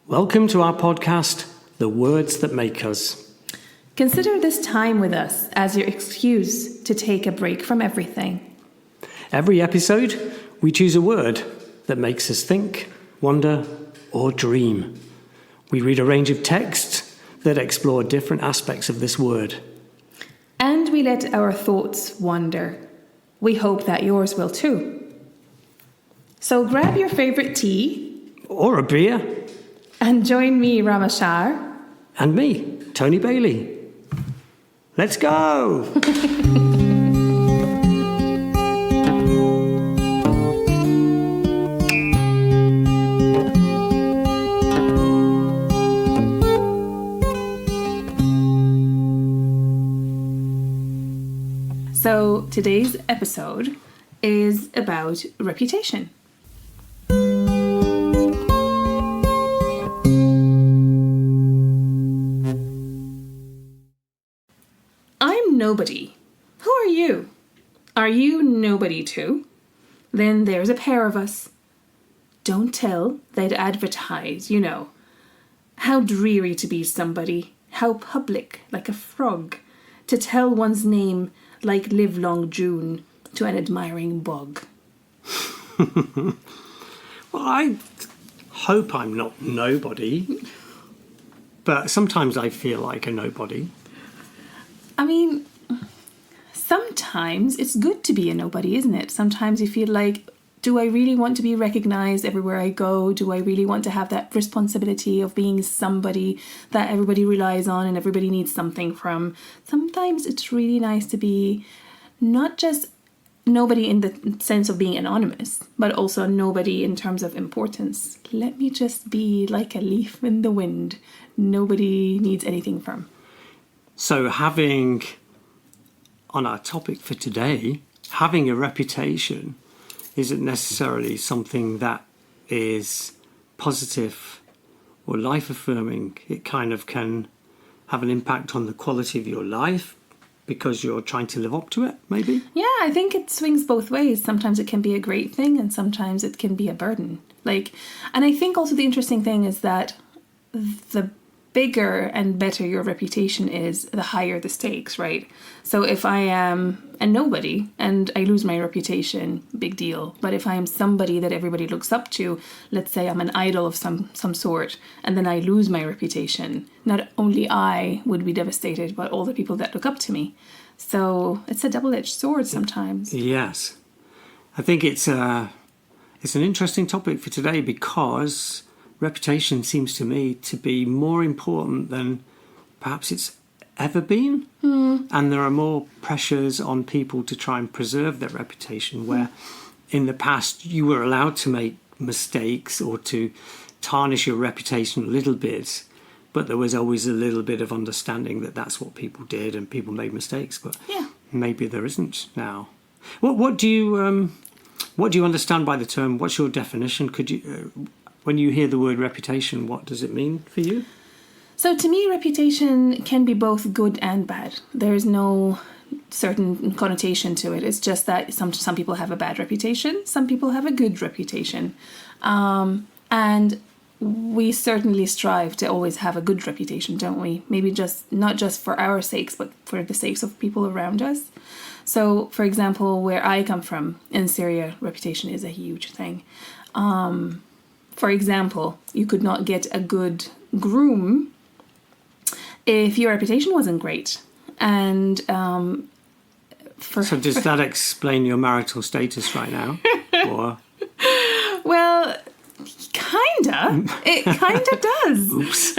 Welcome to our podcast, The Words That Make Us. Consider this time with us as your excuse to take a break from everything. Every episode, we choose a word that makes us think, wonder, or dream. We read a range of texts that explore different aspects of this word. And we let our thoughts wander. We hope that yours will too. So grab your favorite tea. Or a beer. And join me, Rama And me, Tony Bailey. Let's go! So today's episode is about reputation. I'm nobody. Who are you? Are you nobody too? Then there's a pair of us. Don't tell, they'd advertise, you know. How dreary to be somebody. How public, like a frog. To tell one's name like livelong June to an admiring bog. Well, I hope I'm not nobody, but sometimes I feel like a nobody. I mean, sometimes it's good to be a nobody, isn't it? Sometimes you feel like, do I really want to be recognized everywhere I go? Do I really want to have that responsibility of being somebody that everybody relies on and everybody needs something from? Sometimes it's really nice to be not just nobody in the sense of being anonymous, but also nobody in terms of importance. Let me just be like a leaf in the wind. Nobody needs anything from. So on our topic for today, having a reputation isn't necessarily something that is positive or life-affirming. It kind of can have an impact on the quality of your life because you're trying to live up to it, maybe? Yeah, I think it swings both ways. Sometimes it can be a great thing and sometimes it can be a burden. And I think also the interesting thing is that the bigger and better your reputation is, the higher the stakes, right? So if I am a nobody and I lose my reputation, big deal. But if I am somebody that everybody looks up to, let's say I'm an idol of some sort, and then I lose my reputation, not only I would be devastated, but all the people that look up to me. So it's a double-edged sword sometimes. Yes. I think it's an interesting topic for today because reputation seems to me to be more important than perhaps it's ever been. And there are more pressures on people to try and preserve their reputation, where in the past you were allowed to make mistakes or to tarnish your reputation a little bit, but there was always a little bit of understanding that that's what people did and people made mistakes, but maybe there isn't now. What do you understand by the term? What's your definition? Could you when you hear the word reputation, what does it mean for you? So to me, reputation can be both good and bad. There's no certain connotation to it. It's just that some people have a bad reputation, some people have a good reputation. And we certainly strive to always have a good reputation, don't we? Maybe not just for our sakes, but for the sakes of people around us. So, for example, where I come from in Syria, reputation is a huge thing. For example, you could not get a good groom if your reputation wasn't great. And So does that explain your marital status right now? Or? Well, kinda. It kinda does. Oops.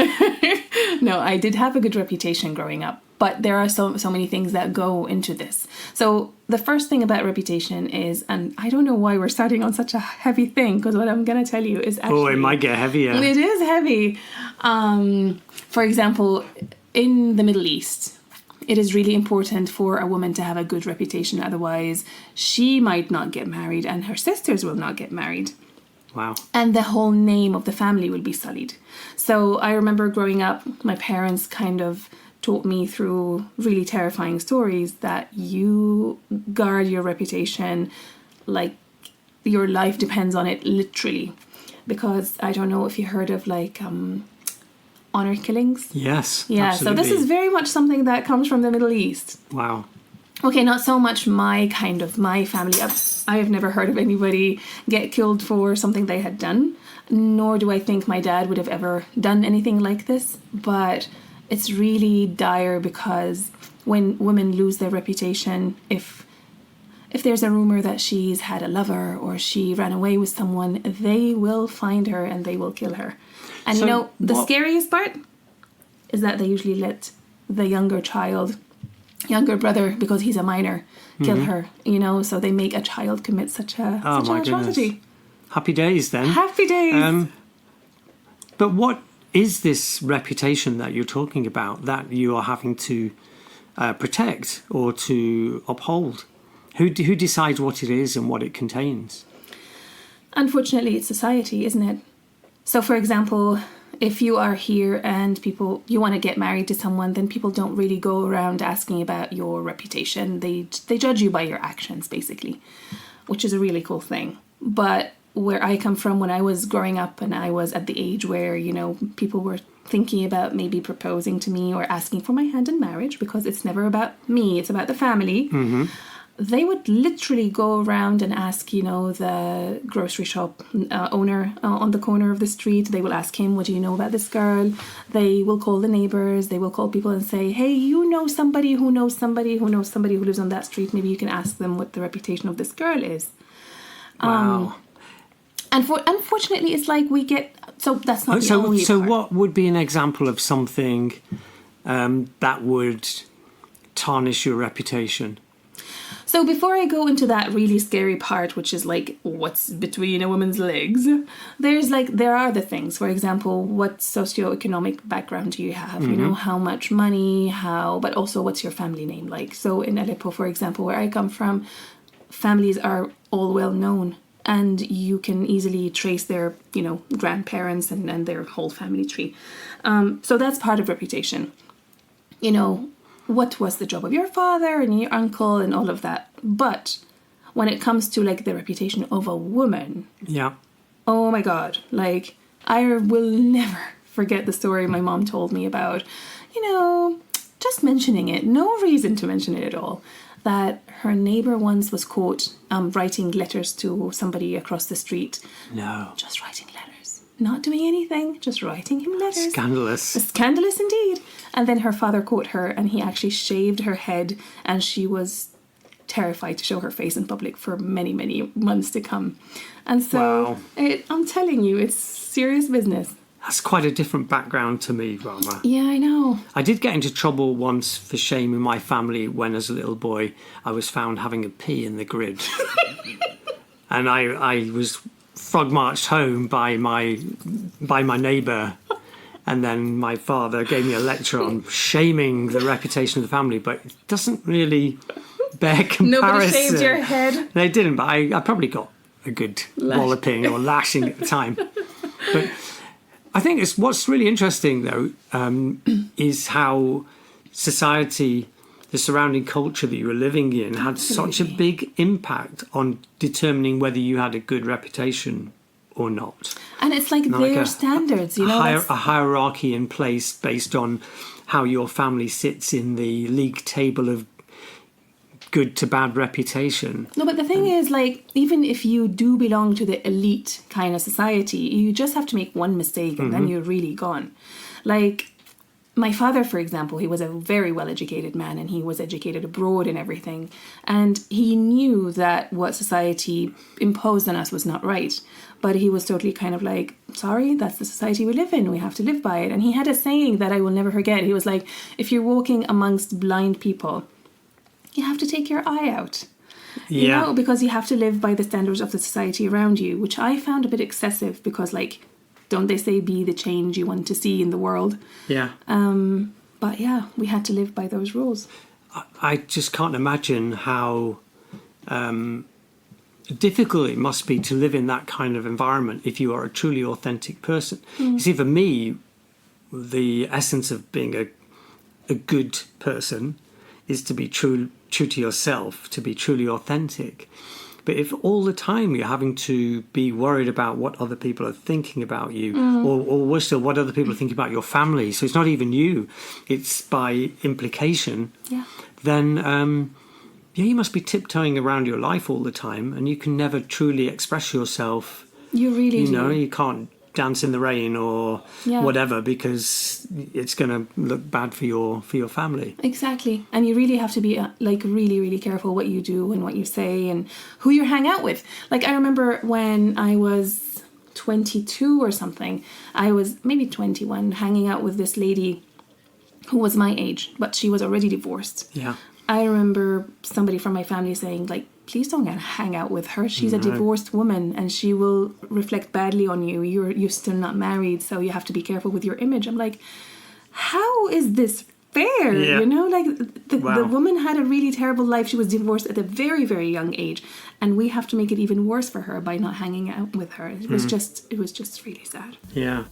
No, I did have a good reputation growing up. But there are so many things that go into this. So the first thing about reputation is, and I don't know why we're starting on such a heavy thing, because what I'm going to tell you is actually... Oh, it might get heavier. It is heavy. For example, in the Middle East, it is really important for a woman to have a good reputation. Otherwise, she might not get married and her sisters will not get married. Wow. And the whole name of the family will be sullied. So I remember growing up, my parents kind of taught me through really terrifying stories that you guard your reputation like your life depends on it, literally. because I don't know if you heard of like honor killings. Yes. Yeah, absolutely. so this is very much something that comes from the Middle East. Wow. Okay, not so much my family. I have never heard of anybody get killed for something they had done, nor do I think my dad would have ever done anything like this. But it's really dire because when women lose their reputation, if there's a rumor that she's had a lover or she ran away with someone, they will find her and they will kill her. And So the scariest part is that they usually let the younger brother, because he's a minor, kill her, so they make a child commit such an atrocity. Goodness. Happy days then. Happy days. But what is this reputation that you're talking about that you are having to protect or to uphold? Who decides what it is and what it contains? Unfortunately, it's society, isn't it? So, for example, if you are here and you want to get married to someone, then people don't really go around asking about your reputation. They judge you by your actions, basically, which is a really cool thing. But where I come from, when I was growing up and I was at the age where, people were thinking about maybe proposing to me or asking for my hand in marriage, because it's never about me, it's about the family. Mm-hmm. They would literally go around and ask, the grocery shop owner on the corner of the street. They will ask him, what do you know about this girl? They will call the neighbors. They will call people and say, hey, you know somebody who knows somebody who knows somebody who lives on that street. Maybe you can ask them what the reputation of this girl is. Wow. And unfortunately, it's like we get... So that's not the only So part. what would be an example of something that would tarnish your reputation? So before I go into that really scary part, which is like what's between a woman's legs, there are the things. For example, what socioeconomic background do you have? Mm-hmm. How much money, but also what's your family name like? So in Aleppo, for example, where I come from, families are all well known, and you can easily trace their, grandparents and their whole family tree. So that's part of reputation. What was the job of your father and your uncle and all of that. But when it comes to like the reputation of a woman, yeah, oh my God, like I will never forget the story my mom told me about, just mentioning it, no reason to mention it at all, that her neighbor once was caught writing letters to somebody across the street. No. Just writing letters. Not doing anything, just writing him letters. Scandalous. Scandalous indeed. And then her father caught her and he actually shaved her head, and she was terrified to show her face in public for many, many months to come. And so I'm telling you, it's serious business. That's quite a different background to me, Rama. Yeah, I know. I did get into trouble once for shame in my family when, as a little boy, I was found having a pee in the grid. And I was frog marched home by my neighbour, and then my father gave me a lecture on shaming the reputation of the family, but it doesn't really bear comparison. Nobody shaved your head. They didn't, but I probably got a good walloping or lashing at the time. But I think what's really interesting, though, is how society, the surrounding culture that you were living in, had such a big impact on determining whether you had a good reputation or not. And it's like their standards, a hierarchy in place based on how your family sits in the league table of good to bad reputation. No, but the thing is, like, even if you do belong to the elite kind of society, you just have to make one mistake and then you're really gone. Like, my father, for example, he was a very well-educated man, and he was educated abroad and everything. And he knew that what society imposed on us was not right. But he was totally kind of like, sorry, that's the society we live in. We have to live by it. And he had a saying that I will never forget. He was like, if you're walking amongst blind people, you have to take your eye out. Yeah. Because you have to live by the standards of the society around you, which I found a bit excessive because, like, don't they say be the change you want to see in the world? Yeah. But yeah, we had to live by those rules. I just can't imagine how difficult it must be to live in that kind of environment if you are a truly authentic person. You see, for me, the essence of being a good person is to be true to yourself, to be truly authentic. But if all the time you're having to be worried about what other people are thinking about you, or worse still, what other people are thinking about your family, so it's not even you, it's by implication, then you must be tiptoeing around your life all the time, and you can never truly express yourself. You really do. You can't dance in the rain or whatever, because it's going to look bad for your family. Exactly. And you really have to be really, really careful what you do and what you say and who you hang out with. Like, I remember when I was 22 or something, I was maybe 21, hanging out with this lady who was my age, but she was already divorced. Yeah. I remember somebody from my family saying, like, please don't hang out with her. She's a divorced woman and she will reflect badly on you. You're still not married, so you have to be careful with your image. I'm like, how is this fair? Yeah. You know, like the woman had a really terrible life. She was divorced at a very, very young age, and we have to make it even worse for her by not hanging out with her. It was just really sad. Yeah.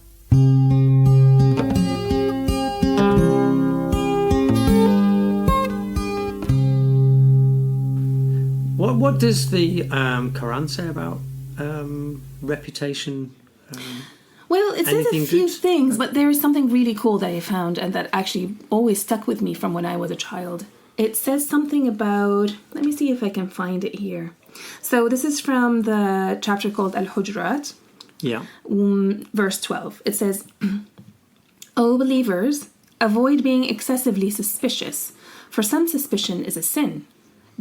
What does the Quran say about reputation? Well, it says a few good? things, but there is something really cool that I found and that actually always stuck with me from when I was a child. It says something about, let me see if I can find it here. So this is from the chapter called Al-Hujurat, verse 12. It says, O believers, avoid being excessively suspicious, for some suspicion is a sin.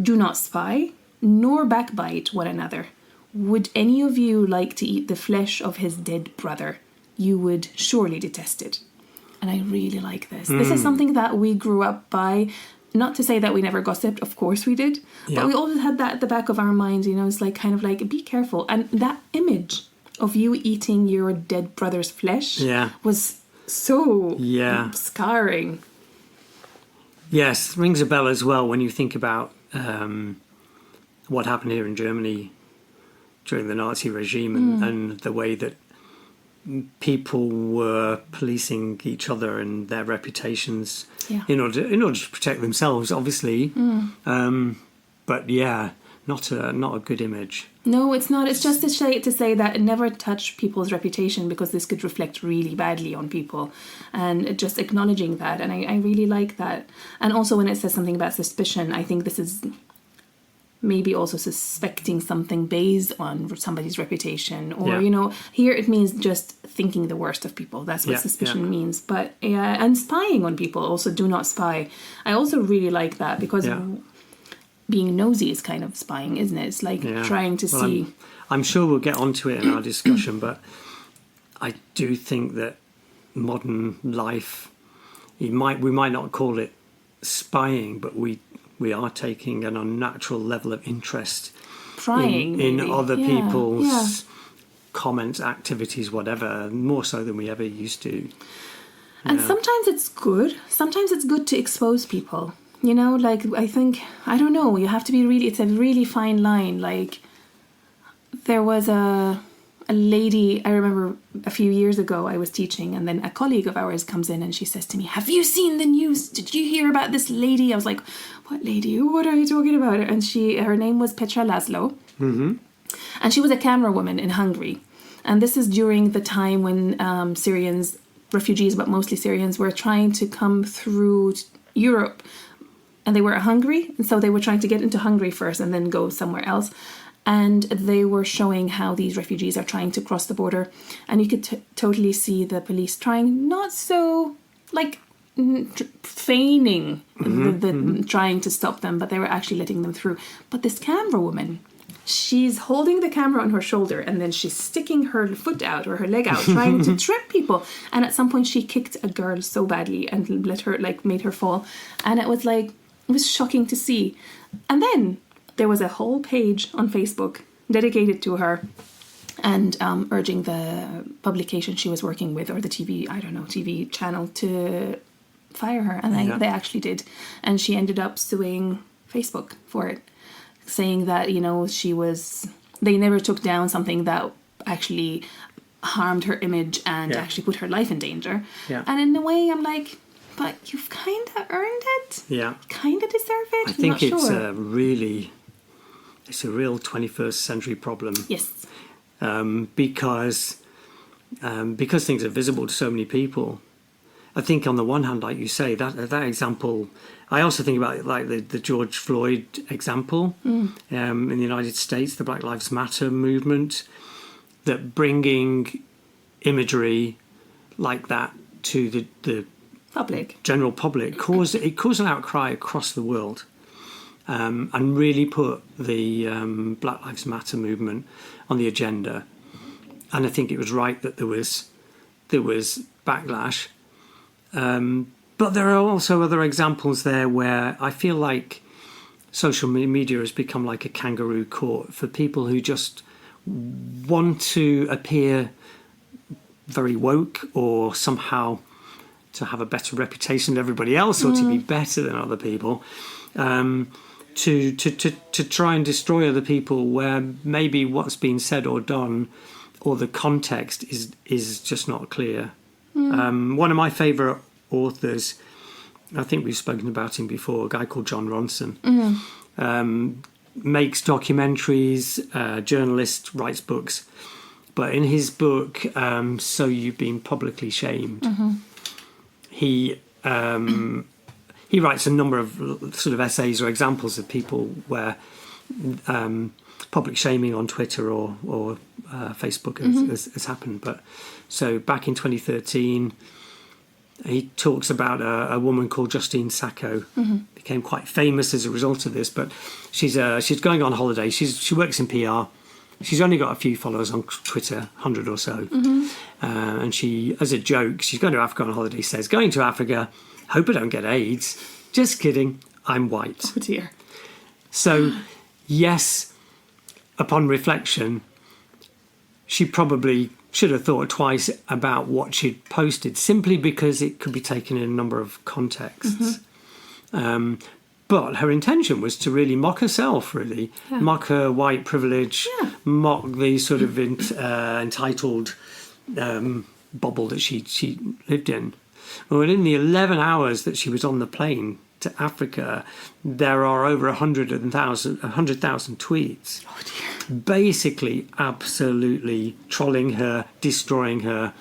Do not spy, nor backbite one another. Would any of you like to eat the flesh of his dead brother? You would surely detest it. And I really like this. This is something that we grew up by. Not to say that we never gossiped, of course we did. But we always had that at the back of our minds, you know, it's like kind of like, be careful. And that image of you eating your dead brother's flesh was so scarring. Yes, rings a bell as well when you think about what happened here in Germany during the Nazi regime and the way that people were policing each other and their reputations in order to protect themselves, obviously. But not a good image. No, it's not. It's just to say that never touch people's reputation, because this could reflect really badly on people, and just acknowledging that. And I really like that. And also when it says something about suspicion, I think this is maybe also suspecting something based on somebody's reputation, or you know, here it means just thinking the worst of people. That's what suspicion means. But and spying on people, also do not spy. I also really like that, because being nosy is kind of spying, isn't it? It's like trying to see. I'm sure we'll get onto it in our discussion, but I do think that modern life, we might not call it spying, but we are taking an unnatural level of interest in other people's comments, activities, whatever, more so than we ever used to. And sometimes it's good. Sometimes it's good to expose people. You know, like, I think, I don't know, you have to be it's a really fine line. Like, there was a lady, I remember a few years ago I was teaching, and then a colleague of ours comes in and she says to me, have you seen the news? Did you hear about this lady? I was like, what lady? What are you talking about? And her name was Petra Laszlo. Mm-hmm. And she was a camera woman in Hungary. And this is during the time when Syrians, refugees, but mostly Syrians, were trying to come through Europe. And they were Hungary, and so they were trying to get into Hungary first and then go somewhere else. And they were showing how these refugees are trying to cross the border. And you could totally see the police trying, not so, like, feigning, trying to stop them, but they were actually letting them through. But this camera woman, she's holding the camera on her shoulder, and then she's sticking her foot out or her leg out, trying to trip people. And at some point she kicked a girl so badly and made her fall. And it was shocking to see. And then there was a whole page on Facebook dedicated to her, and urging the publication she was working with, or the TV channel, to fire her. And they actually did. And she ended up suing Facebook for it, saying that, you know, they never took down something that actually harmed her image and actually put her life in danger. Yeah. And in a way, I'm like, but you've kind of earned it. Yeah. Kind of deserve it. I think it's a really it's a real 21st century problem. Yes. Because things are visible to so many people. I think on the one hand, like you say, that example, I also think about like the George Floyd example in the United States, the Black Lives Matter movement, that bringing imagery like that to the general public caused an outcry across the world, and really put the Black Lives Matter movement on the agenda. And I think it was right that there was backlash. But there are also other examples there where I feel like social media has become like a kangaroo court for people who just want to appear very woke or somehow to have a better reputation than everybody else or to be better than other people, to try and destroy other people where maybe what's been said or done or the context is just not clear. One of my favourite authors, I think we've spoken about him before, a guy called John Ronson, makes documentaries, journalist, writes books. But in his book, So You've Been Publicly Shamed, he writes a number of sort of essays or examples of people where public shaming on Twitter or Facebook has happened. But so back in 2013, he talks about a woman called Justine Sacco, became quite famous as a result of this. But she's going on holiday. She works in PR. She's only got a few followers on Twitter, 100 or so. And she, as a joke, she's going to Africa on holiday, says, going to Africa, hope I don't get AIDS. Just kidding, I'm white. Oh dear. So, yes, upon reflection, she probably should have thought twice about what she'd posted, simply because it could be taken in a number of contexts. But her intention was to really mock herself, mock her white privilege, mock the sort of entitled bubble that she lived in. Well, in the 11 hours that she was on the plane to Africa, there are over 100,000 tweets. Oh dear. Basically, absolutely trolling her, destroying her.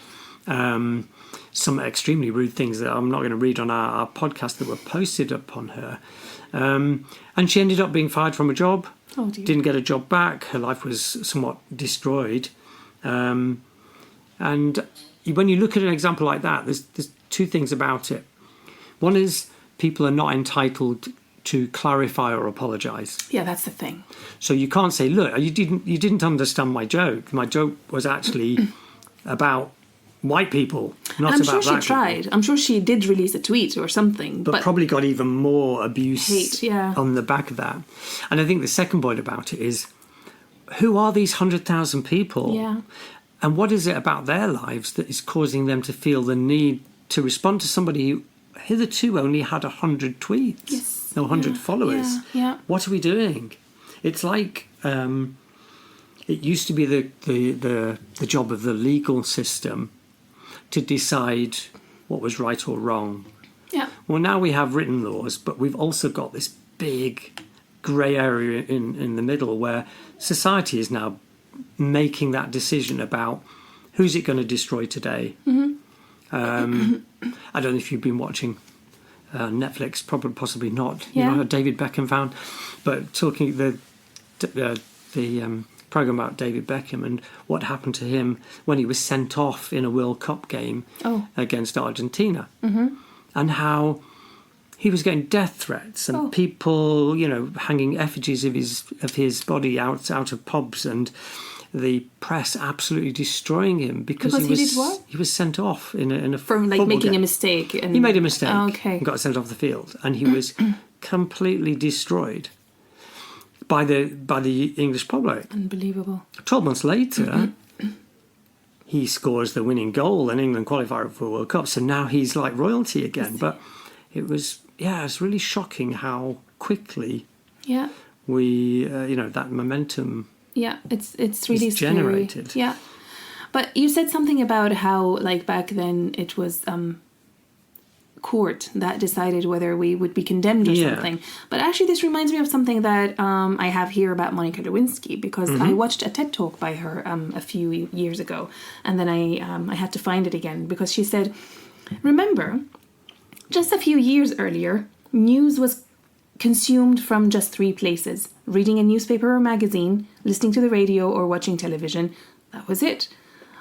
Some extremely rude things that I'm not going to read on our podcast that were posted upon her. And she ended up being fired from a job. Oh dear. Didn't get a job back. Her life was somewhat destroyed. And when you look at an example like that, there's two things about it. One is people are not entitled to clarify or apologise. Yeah, that's the thing. So you can't say, look, you didn't understand my joke. My joke was actually about white people, not I'm about sure she black tried. people. I'm sure she did release a tweet or something. But probably got even more abuse hate, on the back of that. And I think the second point about it is, who are these 100,000 people? Yeah. And what is it about their lives that is causing them to feel the need to respond to somebody who hitherto only had 100 tweets? Yes. No, 100 followers. Yeah. What are we doing? It's like it used to be the job of the legal system to decide what was right or wrong. Yeah. Well, now we have written laws, but we've also got this big grey area in the middle where society is now making that decision about who's it going to destroy today. I don't know if you've been watching Netflix, probably possibly not. Yeah. You know, a David Beckham fan, but talking the program about David Beckham and what happened to him when he was sent off in a World Cup game against Argentina, and how he was getting death threats and people, hanging effigies of his body out of pubs, and the press absolutely destroying him because he did what? He was sent off in a from like football making game. a mistake. And... He made a mistake. Okay. And got sent off the field, and he was completely destroyed by the English public. Unbelievable. 12 months later, he scores the winning goal, and England qualify for the World Cup. So now he's like royalty again. But it's really shocking how quickly we, that momentum. Yeah, it's really scary. Generated. Yeah, but you said something about how, like, back then it was court that decided whether we would be condemned or something. But actually, this reminds me of something that I have here about Monica Lewinsky, because I watched a TED Talk by her a few years ago, and then I had to find it again, because she said, remember, just a few years earlier, news was consumed from just 3 places: reading a newspaper or magazine, listening to the radio, or watching television. That was it.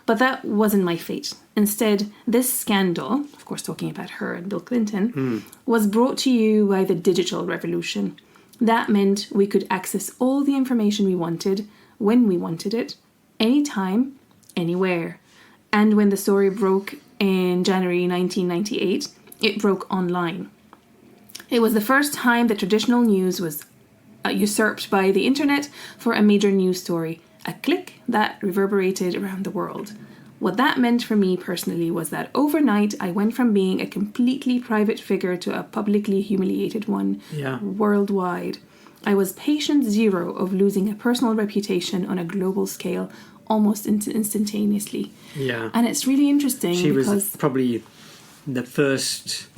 But that wasn't my fate. Instead, this scandal, of course talking about her and Bill Clinton, was brought to you by the digital revolution. That meant we could access all the information we wanted, when we wanted it, anytime, anywhere. And when the story broke in January 1998, it broke online. It was the first time that traditional news was usurped by the internet for a major news story. A click that reverberated around the world. What that meant for me personally was that overnight I went from being a completely private figure to a publicly humiliated one worldwide. I was patient zero of losing a personal reputation on a global scale almost instantaneously. Yeah. And it's really interesting. She because was probably the first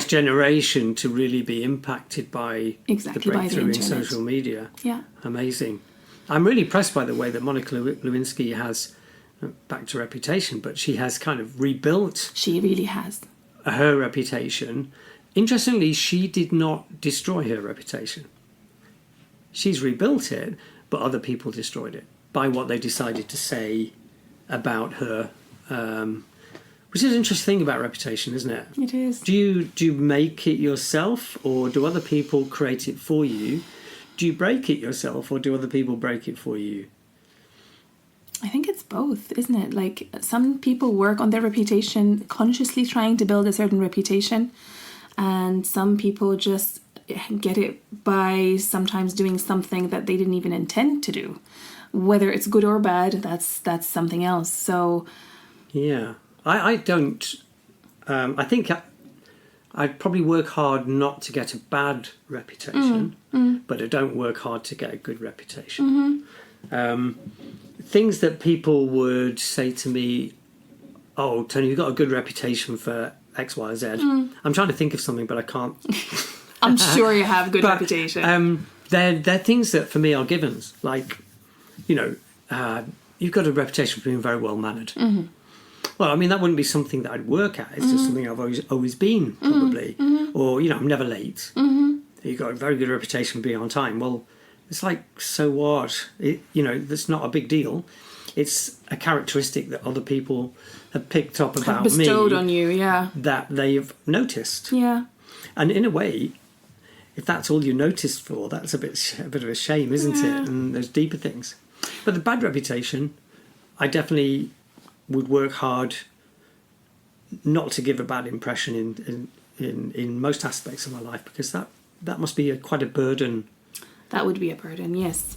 generation to really be impacted by the breakthrough in social media. Yeah. Amazing. I'm really impressed by the way that Monica Lewinsky has, back to reputation, but she has kind of rebuilt. She really has. Her reputation. Interestingly, she did not destroy her reputation. She's rebuilt it, but other people destroyed it by what they decided to say about her, which is an interesting thing about reputation, isn't it? It is. Do you make it yourself, or do other people create it for you? Do you break it yourself, or do other people break it for you? I think it's both, isn't it? Like, some people work on their reputation consciously trying to build a certain reputation, and some people just get it by sometimes doing something that they didn't even intend to do. Whether it's good or bad, that's something else. So yeah, I don't. I think I'd probably work hard not to get a bad reputation, but I don't work hard to get a good reputation. Things that people would say to me, "Oh, Tony, you've got a good reputation for X, Y, Z." I'm trying to think of something, but I can't. I'm sure you have good reputation. They're things that for me are givens. Like, you've got a reputation for being very well mannered. Well, I mean, that wouldn't be something that I'd work at. It's just something I've always been, probably. Or, I'm never late. You've got a very good reputation for being on time. Well, it's like, so what? That's not a big deal. It's a characteristic that other people have picked up about me. Bestowed on you, yeah. That they've noticed. Yeah. And in a way, if that's all you're noticed for, that's a bit of a shame, isn't it? And there's deeper things. But the bad reputation, I definitely would work hard not to give a bad impression in most aspects of my life, because that must be quite a burden. That would be a burden, yes.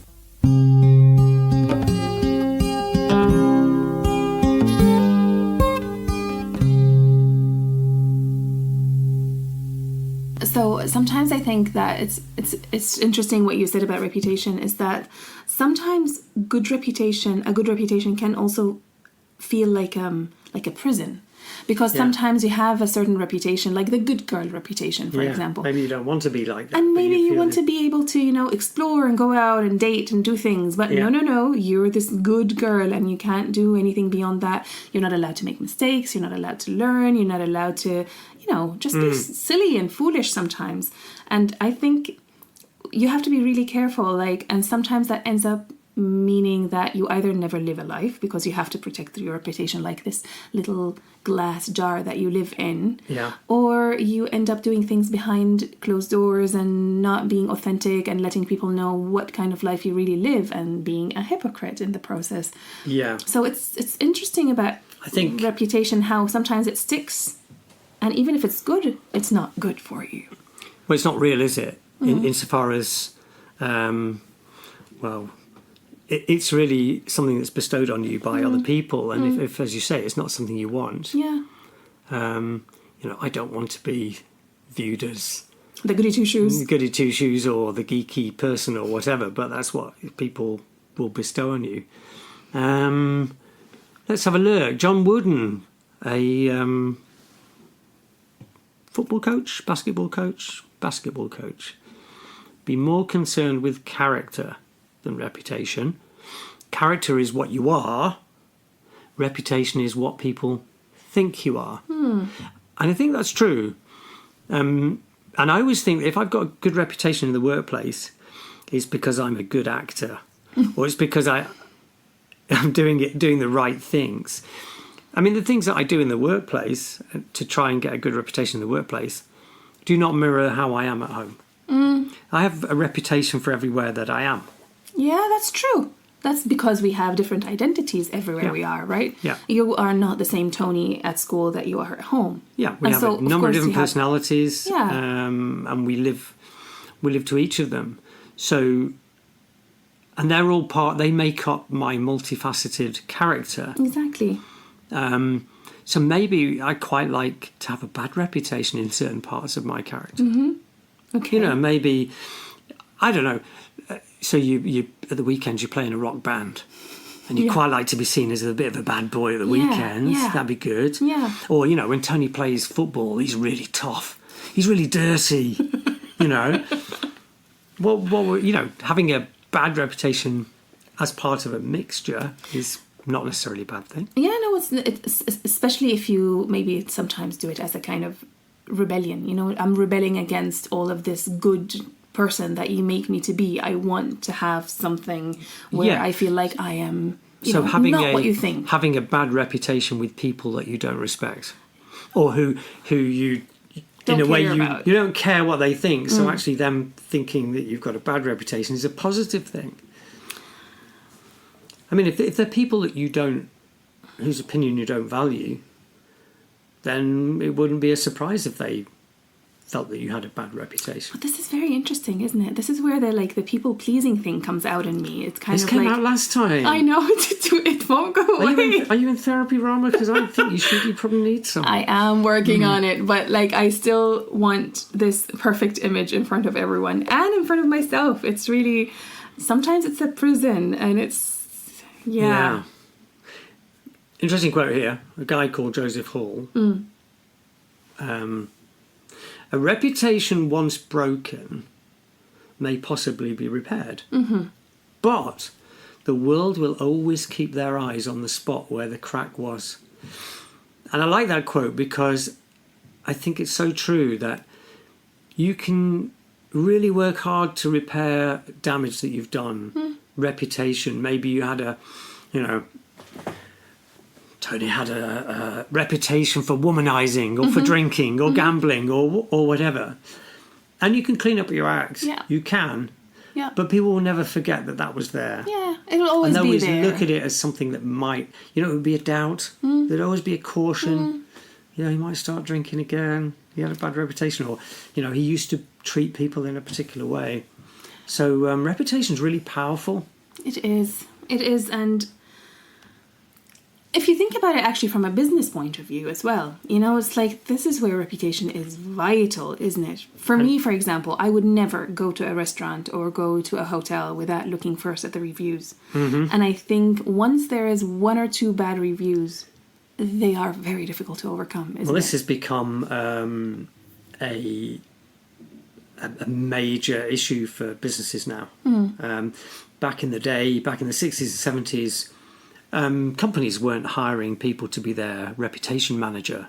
So sometimes I think that it's interesting what you said about reputation, is that sometimes a good reputation can also feel like a prison, because sometimes you have a certain reputation, like the good girl reputation, for example. Maybe you don't want to be like that, and maybe you want to be able to explore and go out and date and do things, but no, you're this good girl and you can't do anything beyond that. You're not allowed to make mistakes, you're not allowed to learn, you're not allowed to just be silly and foolish sometimes. And I think you have to be really careful, and sometimes that ends up meaning that you either never live a life, because you have to protect your reputation like this little glass jar that you live in, or you end up doing things behind closed doors and not being authentic and letting people know what kind of life you really live, and being a hypocrite in the process. So it's interesting about, I think, reputation, how sometimes it sticks, and even if it's good, it's not good for you. Well, it's not real, is it? Insofar as it's really something that's bestowed on you by other people, and if, as you say, it's not something you want. I don't want to be viewed as the goody two shoes, or the geeky person or whatever, but that's what people will bestow on you. Let's have a look. John Wooden, football coach, basketball coach. Be more concerned with character than reputation. Character is what you are. Reputation is what people think you are. And I think that's true. And I always think that if I've got a good reputation in the workplace, it's because I'm a good actor. Or it's because I'm doing the right things. I mean, the things that I do in the workplace to try and get a good reputation in the workplace do not mirror how I am at home. I have a reputation for everywhere that I am. Yeah, that's true. That's because we have different identities everywhere we are, right? Yeah. You are not the same Tony at school that you are at home. Yeah, we have a number of different personalities, and we live to each of them. So, and they're all they make up my multifaceted character. Exactly. So maybe I quite like to have a bad reputation in certain parts of my character. Okay. You know, maybe, I don't know. So you at the weekends you play in a rock band, and you quite like to be seen as a bit of a bad boy at the weekends. Yeah. That'd be good. Yeah. Or when Tony plays football, he's really tough. He's really dirty. you know. Having a bad reputation as part of a mixture is not necessarily a bad thing. Yeah, no, it's especially if you maybe sometimes do it as a kind of rebellion. I'm rebelling against all of this good person that you make me to be. I want to have something where I feel like I am not what you think. Having a bad reputation with people that you don't respect, or who you in a way you don't care what they think. So actually them thinking that you've got a bad reputation is a positive thing. I mean, if they're people that whose opinion you don't value, then it wouldn't be a surprise if they felt that you had a bad reputation. But this is very interesting, isn't it? This is where the people pleasing thing comes out in me. It's kind this of came out last time. I know, it won't go away. Are you in therapy, Rama? Because I think you probably need some. I am working on it, but I still want this perfect image in front of everyone and in front of myself. It's really, sometimes it's a prison, and it's yeah. Interesting quote here. A guy called Joseph Hall. A reputation once broken may possibly be repaired. But the world will always keep their eyes on the spot where the crack was. And I like that quote because I think it's so true that you can really work hard to repair damage that you've done. Reputation. Maybe you had Tony had a reputation for womanizing or for drinking or gambling or whatever. And you can clean up your act. Yeah. You can. Yeah. But people will never forget that was there. Yeah, it'll always be there. And they'll always look at it as something that might, it would be a doubt. There'd always be a caution. He might start drinking again. He had a bad reputation. Or, he used to treat people in a particular way. So reputation's really powerful. It is. It is. And if you think about it actually from a business point of view as well, it's this is where reputation is vital, isn't it? For me, for example, I would never go to a restaurant or go to a hotel without looking first at the reviews. And I think once there is one or two bad reviews, they are very difficult to overcome, isn't it? Well, this has become a major issue for businesses now. Back in the day, back in the 60s and 70s, companies weren't hiring people to be their reputation manager.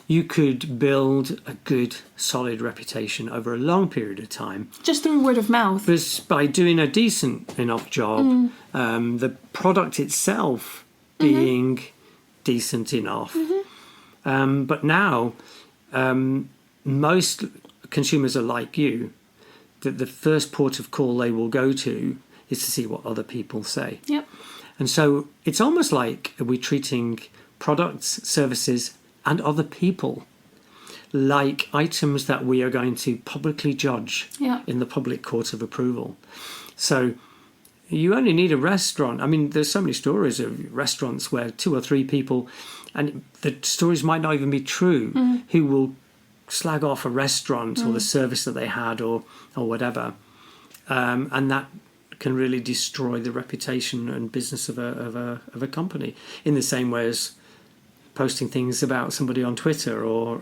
You could build a good, solid reputation over a long period of time. Just through word of mouth. But by doing a decent enough job, the product itself being decent enough. But now, most consumers are like you, that the first port of call they will go to is to see what other people say. Yep. And so it's almost like we're treating products, services, and other people like items that we are going to publicly judge in the public court of approval. So you only need a restaurant. I mean, there's so many stories of restaurants where 2 or 3 people, and the stories might not even be true, who will slag off a restaurant or the service that they had or whatever. And that can really destroy the reputation and business of a company, in the same way as posting things about somebody on Twitter or,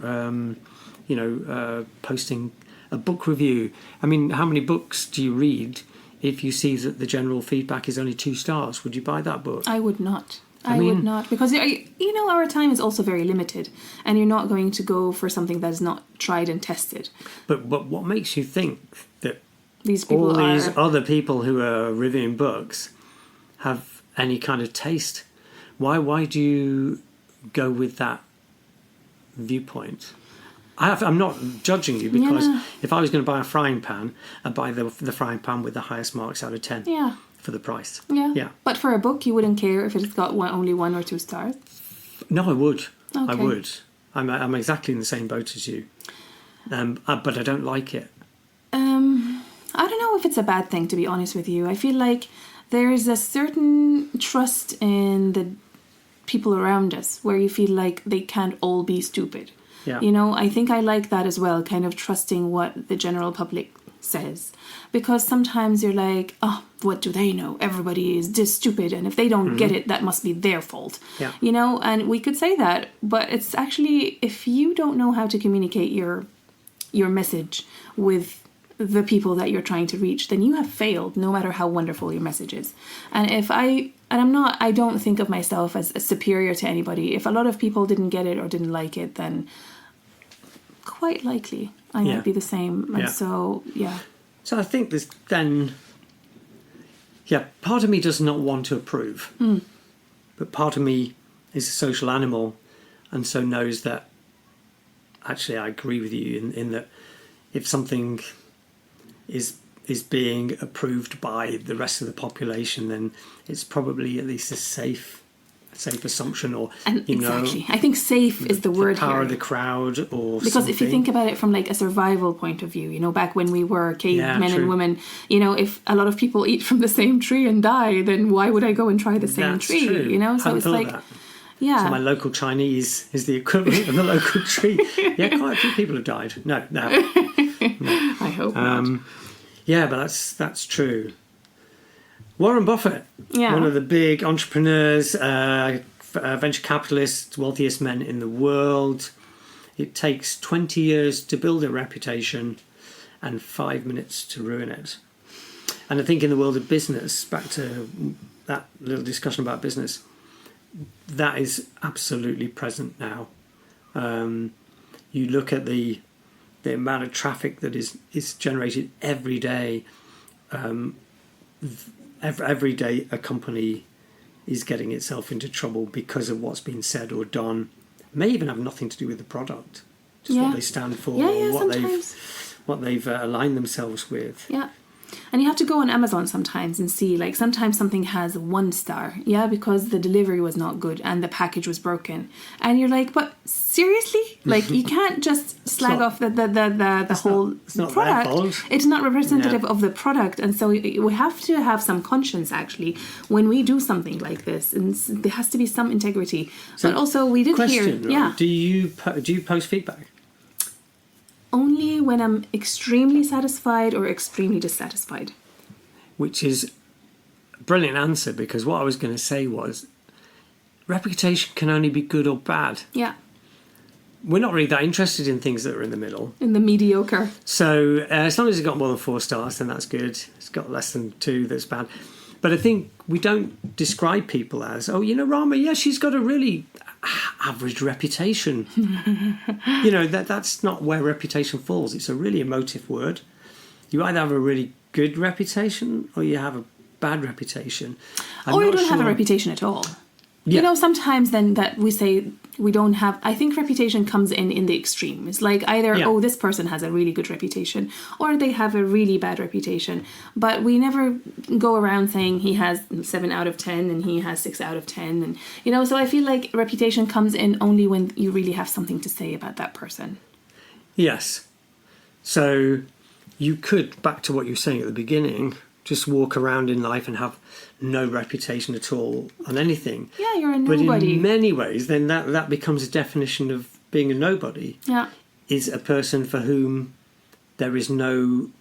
posting a book review. I mean, how many books do you read if you see that the general feedback is only 2 stars? Would you buy that book? I would not. I would not, because our time is also very limited, and you're not going to go for something that is not tried and tested. But what makes you think that these other people who are reviewing books have any kind of taste? Why do you go with that viewpoint? I'm not judging you, because if I was going to buy a frying pan, I'd buy the frying pan with the highest marks out of 10. Yeah. For the price. Yeah. But for a book, you wouldn't care if it's got only 1 or 2 stars? No, I would. Okay. I would. I'm exactly in the same boat as you. But I don't like it. I don't know if it's a bad thing, to be honest with you. I feel like there is a certain trust in the people around us where you feel like they can't all be stupid. Yeah. I think I like that as well, kind of trusting what the general public says, because sometimes you're like, oh, what do they know? Everybody is this stupid, and if they don't get it, that must be their fault. Yeah. And we could say that, but it's actually, if you don't know how to communicate your message with the people that you're trying to reach, then you have failed, no matter how wonderful your message is. And I don't think of myself as superior to anybody. If a lot of people didn't get it or didn't like it, then quite likely I might be the same. And so I think there's then, part of me does not want to approve, but part of me is a social animal, and so knows that actually I agree with you in that if something is being approved by the rest of the population, then it's probably at least a safe assumption, or exactly. I think safe is the word power here. of the crowd, or because something. If you think about it from like a survival point of view, back when we were cavemen and women, if a lot of people eat from the same tree and die, then why would I go and try the same tree? True. So it's like that. Yeah. So my local Chinese is the equivalent of the local tree. Yeah, quite a few people have died. No. I hope not. Yeah, but that's true. Warren Buffett, one of the big entrepreneurs, venture capitalists, wealthiest men in the world. It takes 20 years to build a reputation and 5 minutes to ruin it. And I think in the world of business, back to that little discussion about business, that is absolutely present now. You look at the amount of traffic that is generated every day. Every day a company is getting itself into trouble because of what's been said or done. It may even have nothing to do with the product, just what they stand for, or what they've aligned themselves with. Yeah. And you have to go on Amazon sometimes and see, like, sometimes something has 1 star, because the delivery was not good and the package was broken. And you're like, but seriously? Like, you can't just slag off the whole product. It's not representative of the product. And so we have to have some conscience, actually, when we do something like this. And there has to be some integrity. So but also, we did hear... Right? Do you post feedback? Only when I'm extremely satisfied or extremely dissatisfied. Which is a brilliant answer, because what I was going to say was reputation can only be good or bad. Yeah. We're not really that interested in things that are in the middle. In the mediocre. So as long as it's got more than 4 stars, then that's good. It's got less than 2, that's bad. But I think we don't describe people as, Rama, she's got a really average reputation. That's not where reputation falls. It's a really emotive word. You either have a really good reputation or you have a bad reputation. Or you don't have a reputation at all. Yeah. Sometimes then that we say we don't have... I think reputation comes in the extreme. It's like either, this person has a really good reputation, or they have a really bad reputation. But we never go around saying he has 7 out of 10 and he has 6 out of 10. And, so I feel like reputation comes in only when you really have something to say about that person. Yes. So you could, back to what you were saying at the beginning, just walk around in life and have no reputation at all on anything. Yeah, you're a nobody. But in many ways, then that becomes a definition of being a nobody. Yeah. Is a person for whom there is no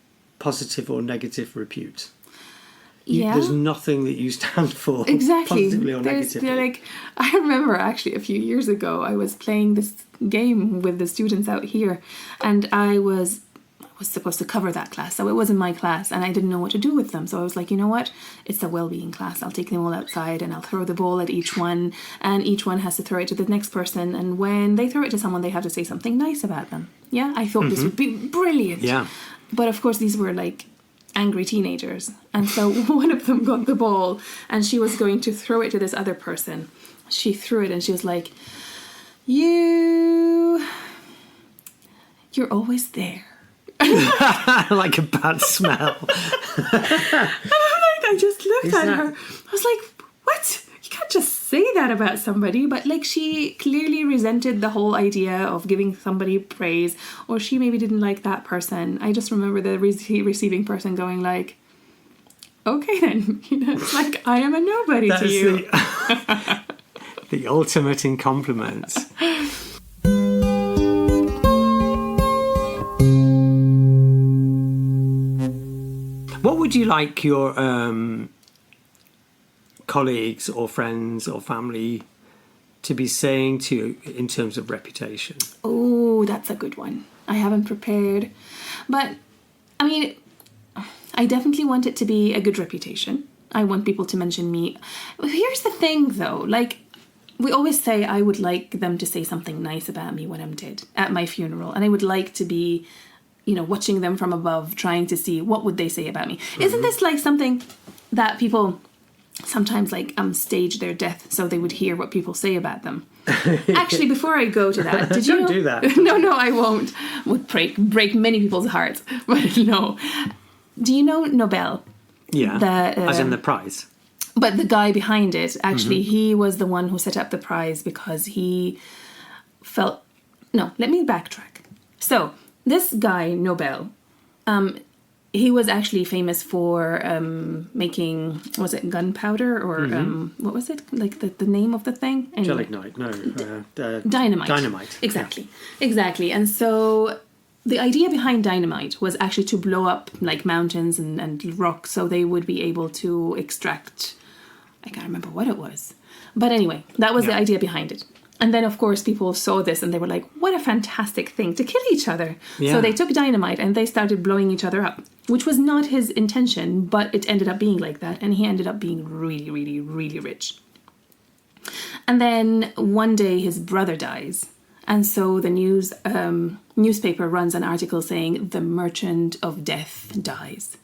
positive or negative repute. There's nothing that you stand for Exactly. positively or negatively. Like, I remember actually a few years ago, I was playing this game with the students out here, and I was supposed to cover that class, so it wasn't my class, and I didn't know what to do with them. So I was like, you know what? It's a well-being class. I'll take them all outside, and I'll throw the ball at each one, and each one has to throw it to the next person. And when they throw it to someone, they have to say something nice about them. Yeah, I thought this would be brilliant. Yeah. But of course, these were like angry teenagers, and so one of them got the ball, and she was going to throw it to this other person. She threw it, and she was like, "You're always there." Like a bad smell. I just looked at her. I was like, what? You can't just say that about somebody. But like, she clearly resented the whole idea of giving somebody praise, or she maybe didn't like that person. I just remember the receiving person going like, okay then, it's like, I am a nobody to you. The ultimate in compliments. What would you like your colleagues or friends or family to be saying to you in terms of reputation? Oh, that's a good one. I haven't prepared. But, I mean, I definitely want it to be a good reputation. I want people to mention me. Here's the thing, though. Like, we always say I would like them to say something nice about me when I'm dead at my funeral. And I would like to be, watching them from above, trying to see what would they say about me. Mm-hmm. Isn't this like something that people sometimes like stage their death so they would hear what people say about them? Actually, before I go to that, did you Don't do that. No, I won't. Would break many people's hearts. But no. Do you know Nobel? Yeah. As in the prize. But the guy behind it, actually, he was the one who set up the prize because he felt... No, let me backtrack. So, this guy, Nobel, he was actually famous for making, was it gunpowder or what was it? Like the name of the thing? Anyway. Gelignite, no. Dynamite. Dynamite. Exactly. And so the idea behind dynamite was actually to blow up like mountains and rocks so they would be able to extract, I can't remember what it was. But anyway, that was the idea behind it. And then, of course, people saw this and they were like, what a fantastic thing to kill each other. Yeah. So they took dynamite and they started blowing each other up, which was not his intention, but it ended up being like that. And he ended up being really, really, really rich. And then one day his brother dies. And so the newspaper runs an article saying the merchant of death dies.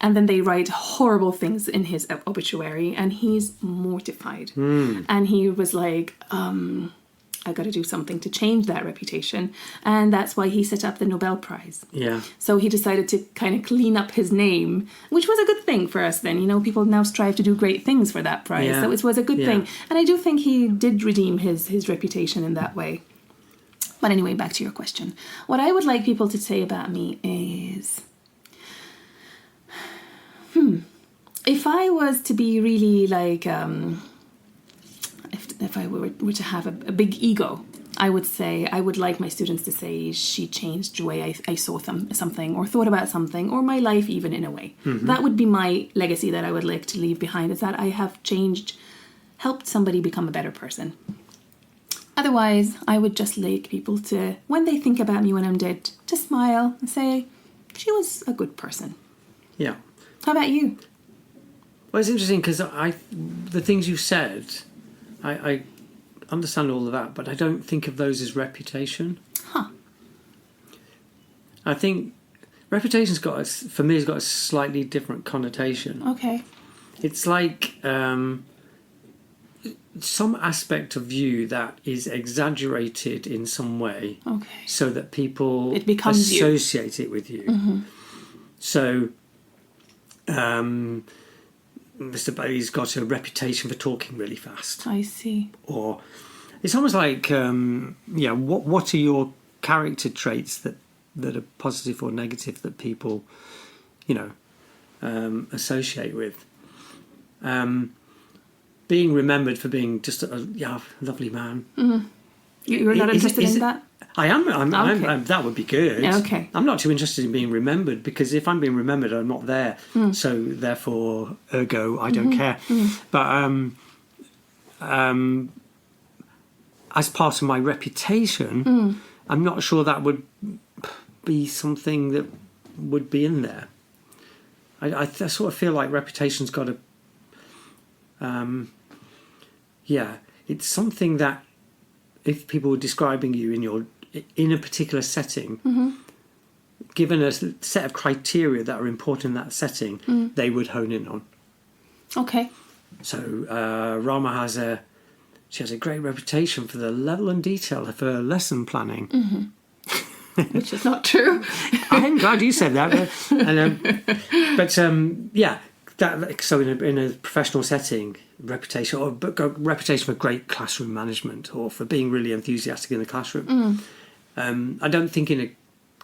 And then they write horrible things in his obituary and he's mortified. And he was like, I got to do something to change that reputation. And that's why he set up the Nobel Prize. Yeah. So he decided to kind of clean up his name, which was a good thing for us then. People now strive to do great things for that prize. Yeah. So it was a good thing. And I do think he did redeem his reputation in that way. But anyway, back to your question. What I would like people to say about me is... If I was to be really like... If I were to have a big ego, I would say I would like my students to say she changed the way I saw something or thought about something or my life even in a way. That would be my legacy that I would like to leave behind, is that I have helped somebody become a better person. Otherwise, I would just like people to, when they think about me when I'm dead, to smile and say, she was a good person. Yeah. How about you? Well, it's interesting because the things you said... I understand all of that, but I don't think of those as reputation. Huh. I think reputation's got a slightly different connotation. Okay. It's like some aspect of you that is exaggerated in some way, so that people associate it with you. So, Mr. Bailey's got a reputation for talking really fast. I see. Or it's almost like, what are your character traits that are positive or negative that people, associate with? Being remembered for being just a lovely man. You're not interested in that? I am. Okay. That would be good. Okay. I'm not too interested in being remembered, because if I'm being remembered, I'm not there. So therefore, ergo, I don't care. But as part of my reputation, I'm not sure that would be something that would be in there. I sort of feel like reputation's got to... it's something that if people were describing you in a particular setting, given a set of criteria that are important in that setting, they would hone in on. Okay. So Rama has a great reputation for the level and detail of her lesson planning. Which is not true. I'm glad you said that. So in a professional setting, reputation for great classroom management, or for being really enthusiastic in the classroom. I don't think in a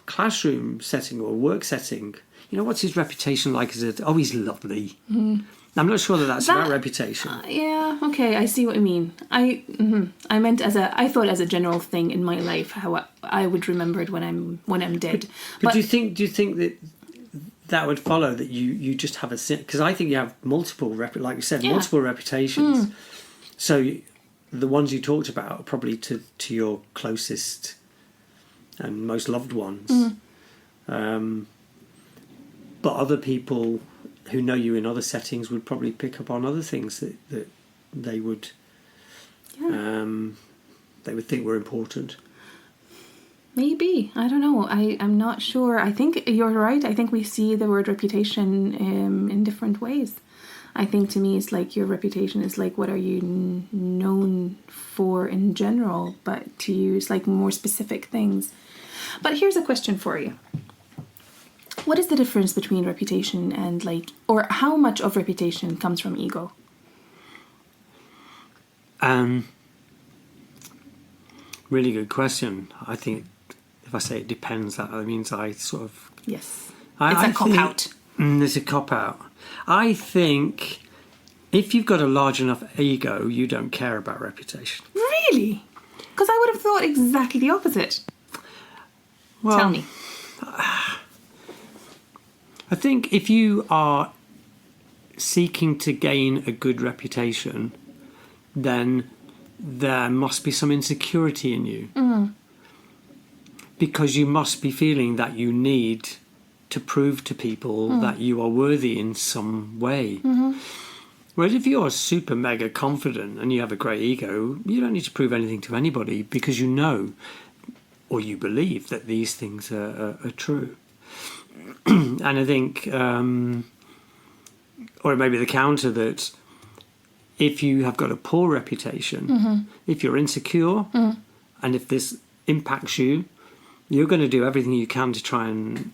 classroom setting or work setting, what's his reputation like? He's lovely. I'm not sure that's about reputation. Yeah, okay, I see what you mean. I meant I thought as a general thing in my life, how I would remember it when I'm dead. But do you think that would follow that you just have because I think you have multiple multiple reputations. So the ones you talked about are probably to your closest and most loved ones. But other people who know you in other settings would probably pick up on other things that they would think were important. Maybe. I don't know. I'm not sure. I think you're right. I think we see the word reputation in different ways. I think to me it's like your reputation is like what are you known for in general, but to you it's like more specific things. But here's a question for you. What is the difference between reputation and or how much of reputation comes from ego? Really good question. I think if I say it depends, that means I sort of... Yes. It's a cop-out. There's a cop-out. I think if you've got a large enough ego, you don't care about reputation. Really? Because I would have thought exactly the opposite. Well, tell me. I think if you are seeking to gain a good reputation, then there must be some insecurity in you. Because you must be feeling that you need to prove to people that you are worthy in some way. Whereas if you're super mega confident and you have a great ego, you don't need to prove anything to anybody, because you know or you believe that these things are true. And I think, or maybe the counter, that if you have got a poor reputation, if you're insecure, and if this impacts you, you're going to do everything you can to try and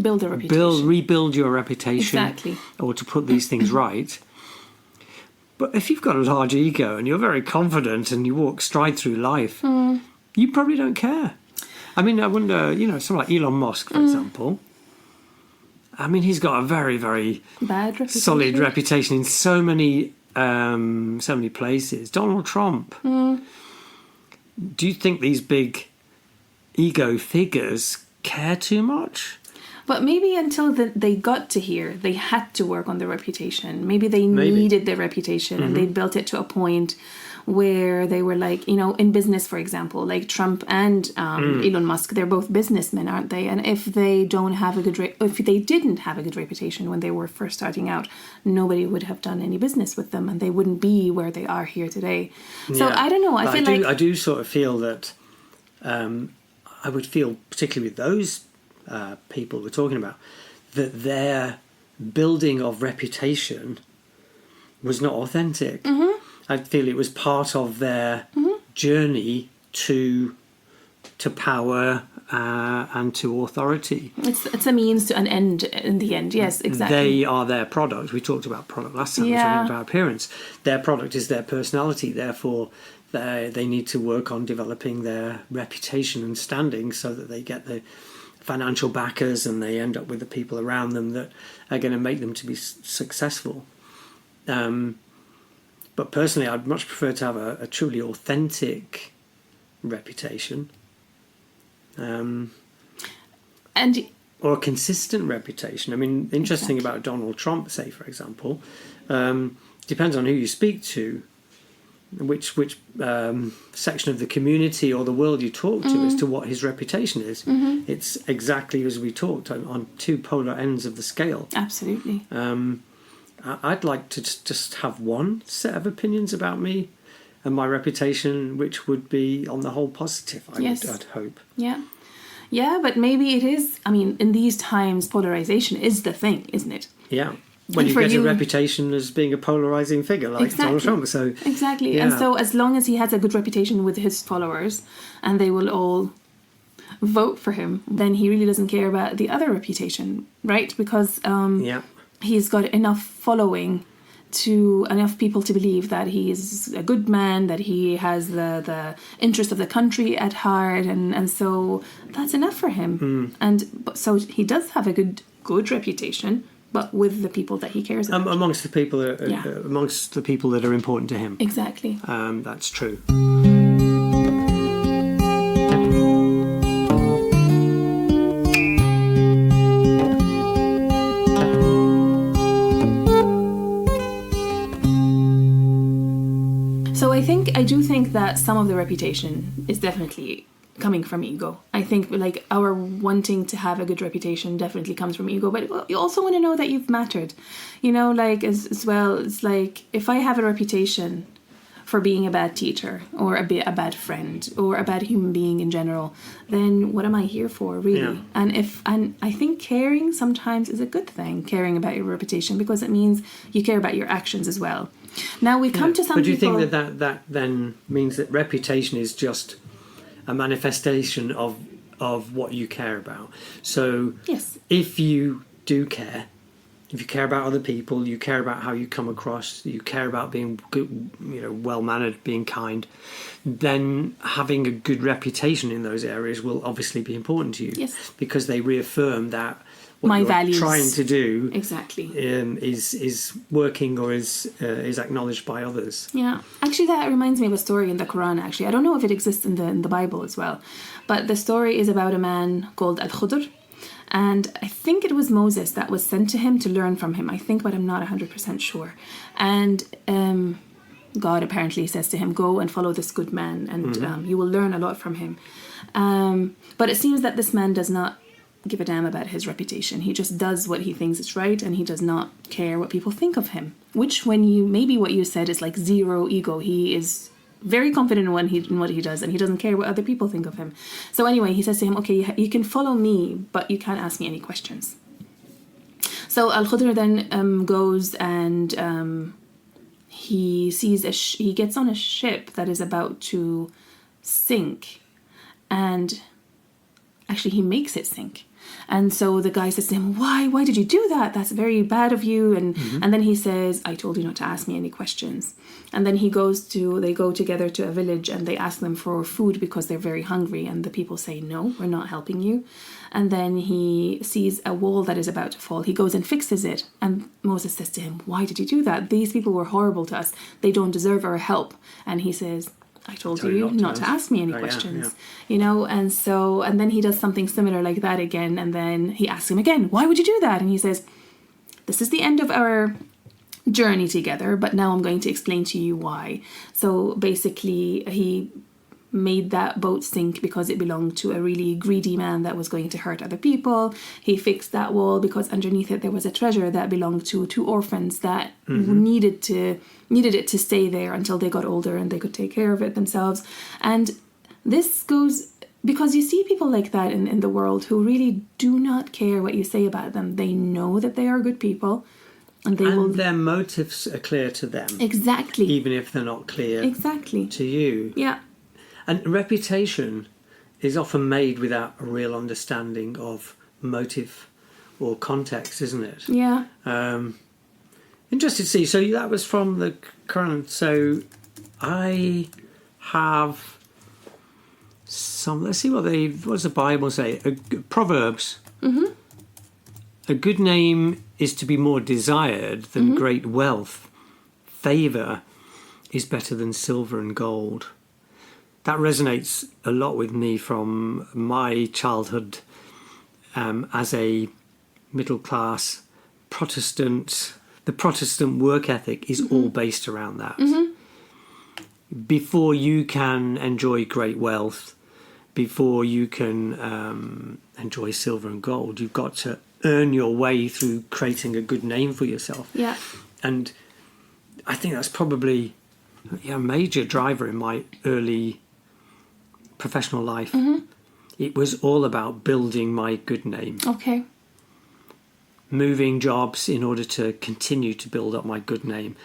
build a reputation. Rebuild your reputation, exactly, or to put these things right. But if you've got a large ego and you're very confident and you stride through life, you probably don't care. I mean, I wonder, someone like Elon Musk, for example. I mean, he's got a very, very bad reputation. Solid reputation in so many places. Donald Trump. Do you think these big ego figures care too much? But maybe until they got to here, they had to work on their reputation. Maybe they needed their reputation, and they built it to a point where they were like, in business, for example, like Trump and Elon Musk, they're both businessmen, aren't they? And if they didn't have a good reputation when they were first starting out, nobody would have done any business with them, and they wouldn't be where they are here today. So I don't know. I do sort of feel that I would feel, particularly with those people we're talking about, that their building of reputation was not authentic. I feel it was part of their journey to power and to authority. It's a means to an end in the end. Yes, exactly. They are their product. We talked about product last time. We talked about appearance. Their product is their personality. Therefore, they need to work on developing their reputation and standing so that they get the financial backers and they end up with the people around them that are going to make them to be successful. But personally, I'd much prefer to have a truly authentic reputation. And Or a consistent reputation. I mean, interesting about Donald Trump, say, for example, depends on who you speak to, which section of the community or the world you talk to as to what his reputation is. It's exactly as we talked on two polar ends of the scale. absolutely. I'd like to just have one set of opinions about me and my reputation, which would be on the whole positive, I'd hope. Yeah, but maybe it is. I mean, in these times, polarization is the thing, isn't it? Yeah. When you get a reputation as being a polarizing figure like Donald Trump. So exactly. yeah. And so as long as he has a good reputation with his followers and they will all vote for him, then he really doesn't care about the other reputation, right? Because he's got enough following to enough people to believe that he's a good man, that he has the interest of the country at heart, and so that's enough for him. And so he does have a good reputation, but with the people that he cares about, amongst the people that are important to him. Exactly. That's true. So I do think that some of the reputation is definitely coming from ego. I think like our wanting to have a good reputation definitely comes from ego, but you also want to know that you've mattered, like as well. It's like if I have a reputation for being a bad teacher or a bad friend or a bad human being in general, then what am I here for, really? Yeah. And I think caring sometimes is a good thing, caring about your reputation, because it means you care about your actions as well. Now we come to some people... But do you think that then means that reputation is just a manifestation of what you care about? So yes, if you do care, if you care about other people, you care about how you come across, you care about being good, well-mannered, being kind, then having a good reputation in those areas will obviously be important to you. Yes. Because they reaffirm that what my you're values trying to do exactly is working or is acknowledged by others. Yeah, actually that reminds me of a story in the Quran. Actually, I don't know if it exists in the Bible as well, but the story is about a man called Al-Khudr, and I think it was Moses that was sent to him to learn from him, I think, but I'm not 100% sure. And God apparently says to him, go and follow this good man, and you will learn a lot from him. But it seems that this man does not give a damn about his reputation. He just does what he thinks is right, and he does not care what people think of him. Which, maybe what you said is like zero ego. He is very confident in what he does, and he doesn't care what other people think of him. So anyway, he says to him, okay, you can follow me, but you can't ask me any questions. So Al-Khudr then goes and he sees he gets on a ship that is about to sink, and actually he makes it sink. And so the guy says to him, why did you do that? That's very bad of you. And then he says, I told you not to ask me any questions. And then they go together to a village, and they ask them for food because they're very hungry. And the people say, no, we're not helping you. And then he sees a wall that is about to fall. He goes and fixes it. And Moses says to him, why did you do that? These people were horrible to us. They don't deserve our help. And he says, I told you not to ask me any questions, and then he does something similar like that again, and then he asks him again, why would you do that? And he says, this is the end of our journey together, but now I'm going to explain to you why. So basically he made that boat sink because it belonged to a really greedy man that was going to hurt other people. He fixed that wall because underneath it there was a treasure that belonged to two orphans that needed it to stay there until they got older and they could take care of it themselves. And this goes because you see people like that in the world who really do not care what you say about them. They know that they are good people, and their motives are clear to them. Exactly. Even if they're not clear to you. Yeah. And reputation is often made without a real understanding of motive or context, isn't it? Yeah. Interested to see. So that was from the Quran. So I have some. Let's see what does the Bible say? Proverbs. Mm-hmm. A good name is to be more desired than great wealth, favour, is better than silver and gold. That resonates a lot with me from my childhood as a middle-class Protestant. The Protestant work ethic is all based around that. Before you can enjoy great wealth, before you can enjoy silver and gold, you've got to earn your way through creating a good name for yourself. Yeah. And I think that's probably a major driver in my early professional life. It was all about building my good name. Okay. Moving jobs in order to continue to build up my good name.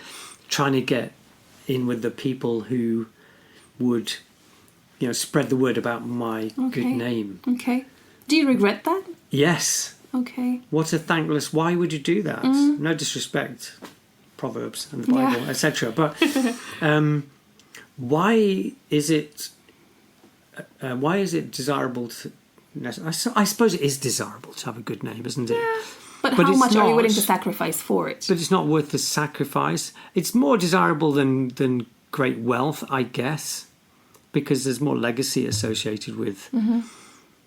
Trying to get in with the people who would, spread the word about my good name. Okay. Do you regret that? Yes. Okay. What a thankless... Why would you do that? No disrespect, Proverbs and the Bible, etc. But why is it desirable to... I suppose it is desirable to have a good name, isn't it? Yeah. But how much are you willing to sacrifice for it? But it's not worth the sacrifice. It's more desirable than great wealth, I guess, because there's more legacy associated with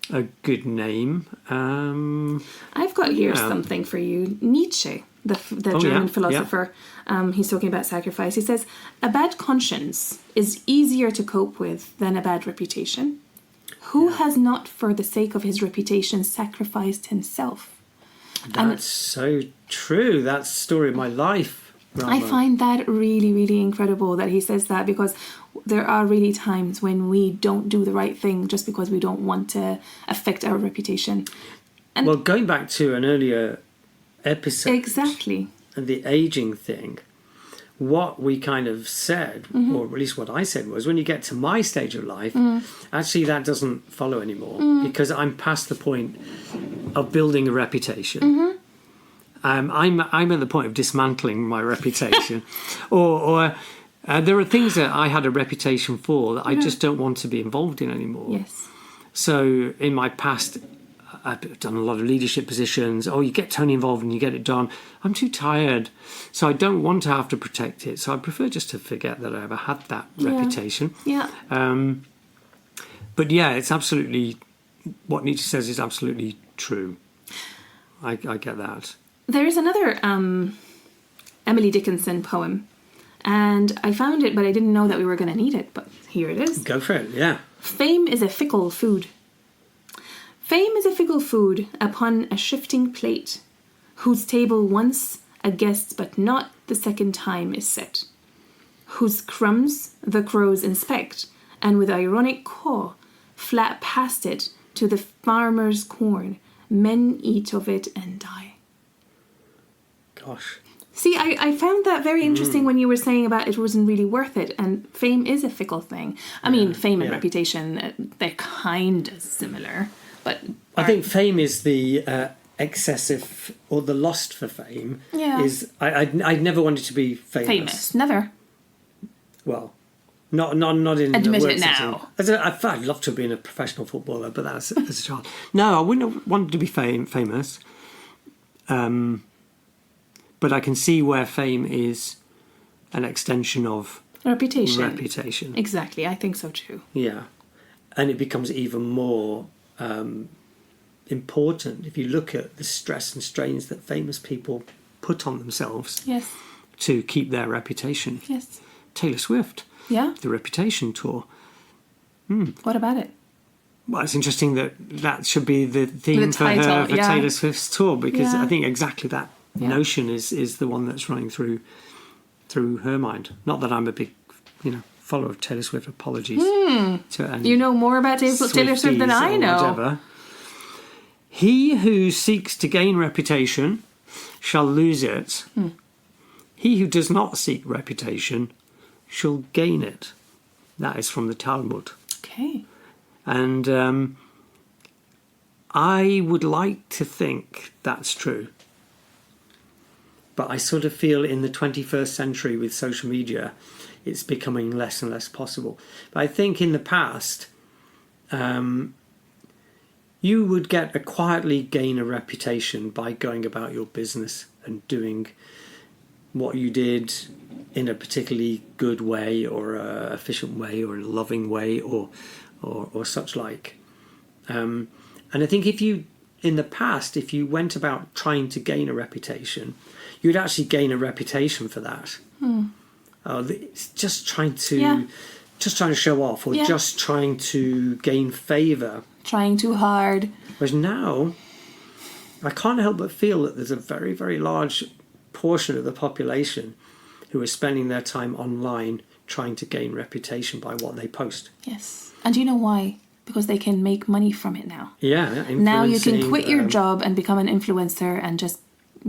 a good name. I've got here something for you. Nietzsche, the German philosopher, he's talking about sacrifice. He says, a bad conscience is easier to cope with than a bad reputation. Who has not, for the sake of his reputation, sacrificed himself? That's so true. That's the story of my life, Rama. I find that really, really incredible that he says that, because there are really times when we don't do the right thing just because we don't want to affect our reputation. And well, going back to an earlier episode, exactly, and the aging thing, what we kind of said, or at least what I said, was when you get to my stage of life, actually that doesn't follow anymore, because I'm past the point of building a reputation. I'm at the point of dismantling my reputation, or there are things that I had a reputation for that I just don't want to be involved in anymore. Yes. So in my past, I've done a lot of leadership positions. Oh, you get Tony involved and you get it done. I'm too tired, so I don't want to have to protect it. So I prefer just to forget that I ever had that reputation. Yeah. But yeah, it's absolutely, what Nietzsche says is absolutely true. I get that. There is another Emily Dickenson poem, and I found it, but I didn't know that we were going to need it, but here it is. Go for it, yeah. Fame is a fickle food. Fame is a fickle food upon a shifting plate, whose table once a guest but not the second time is set, whose crumbs the crows inspect, and with ironic caw flat past it to the farmer's corn, men eat of it and die. Gosh. See, I found that very interesting when you were saying about it wasn't really worth it, and fame is a fickle thing. I mean, fame and reputation, they're kind of similar. But I think fame is the excessive, or the lust for fame. Yeah. I'd never wanted to be famous. Famous, never. Well, not in admit work it now. I'd love to have been a professional footballer, but that's as a child. No, I wouldn't have wanted to be famous. But I can see where fame is an extension of reputation. Exactly, I think so too. Yeah, and it becomes even more important if you look at the stress and strains that famous people put on themselves to keep their reputation. Yes. Taylor Swift, the Reputation tour. What about it? Well, it's interesting that should be the theme for Taylor Swift's tour, because I think exactly that notion is the one that's running through her mind. Not that I'm a big, follower of Taylor Swift. Apologies. You know more about Taylor Swift than I know. Whatever. He who seeks to gain reputation shall lose it. He who does not seek reputation shall gain it. That is from the Talmud. Okay. And I would like to think that's true. But I sort of feel in the 21st century with social media, it's becoming less and less possible. But I think in the past, you would quietly gain a reputation by going about your business and doing what you did in a particularly good way or a efficient way or a loving way or such like. And I think in the past, if you went about trying to gain a reputation, you'd actually gain a reputation for that. It's just trying to show off or just trying to gain favour. Trying too hard. Whereas now, I can't help but feel that there's a very, very large portion of the population who are spending their time online trying to gain reputation by what they post. Yes. And do you know why? Because they can make money from it now. Yeah. Now you can quit your job and become an influencer and just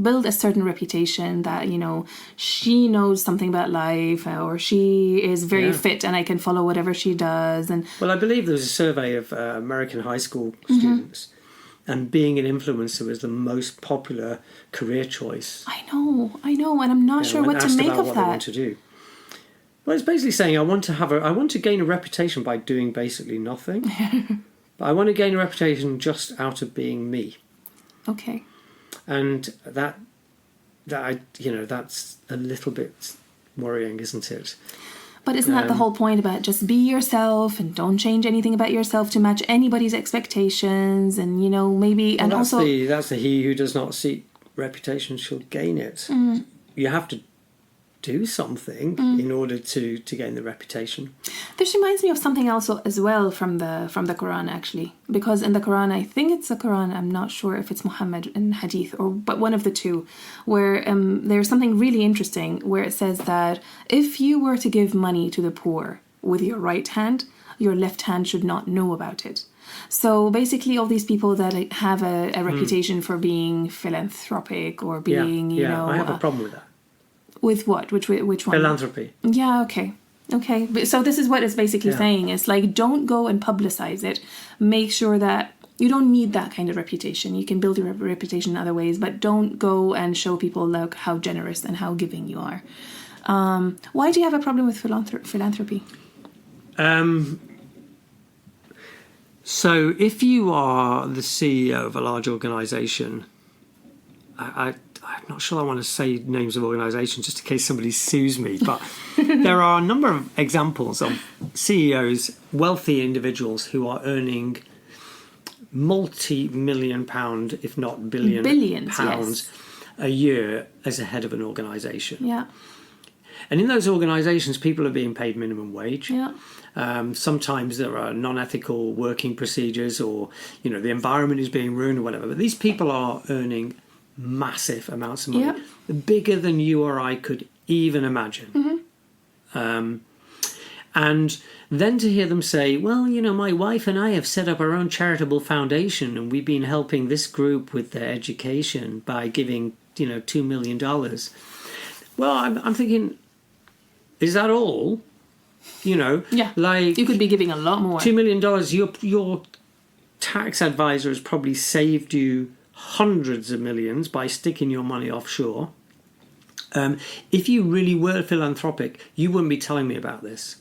build a certain reputation that, you know, she knows something about life or she is very fit and I can follow whatever she does. And well, I believe there was a survey of American high school students, and being an influencer was the most popular career choice. I know, and I'm not sure what to make of what that. They want to do. Well, it's basically saying I want to gain a reputation by doing basically nothing. But I want to gain a reputation just out of being me. Okay. And that's a little bit worrying, isn't it? But isn't that the whole point about just be yourself and don't change anything about yourself to match anybody's expectations? And, you know, maybe... Well, and that's also... that's the he who does not seek reputation shall gain it. You have to do something in order to gain the reputation. This reminds me of something else as well from the Quran, actually, because in the Quran, I think it's the Quran, I'm not sure if it's Muhammad in Hadith but one of the two, where there's something really interesting where it says that if you were to give money to the poor with your right hand, your left hand should not know about it. So basically all these people that have a reputation for being philanthropic or being, you know... I have a problem with that. With what? Which one? Philanthropy. Yeah, okay. But so this is what it's basically saying. It's like, don't go and publicize it. Make sure that you don't need that kind of reputation. You can build your reputation in other ways, but don't go and show people like how generous and how giving you are. Why do you have a problem with philanthropy? So if you are the CEO of a large organisation, I'm not sure I want to say names of organisations just in case somebody sues me, but there are a number of examples of CEOs, wealthy individuals who are earning multi-million pound, if not billions pounds a year as a head of an organisation. Yeah. And in those organisations, people are being paid minimum wage. Yeah. Sometimes there are non-ethical working procedures or, you know, the environment is being ruined or whatever. But these people are earning massive amounts of money, bigger than you or I could even imagine. And then to hear them say, well, you know, my wife and I have set up our own charitable foundation and we've been helping this group with their education by giving, you know, $2 million. Well, I'm thinking, is that all? You know, like you could be giving a lot more. $2 million, your tax advisor has probably saved you hundreds of millions by sticking your money offshore. If you really were philanthropic, you wouldn't be telling me about this.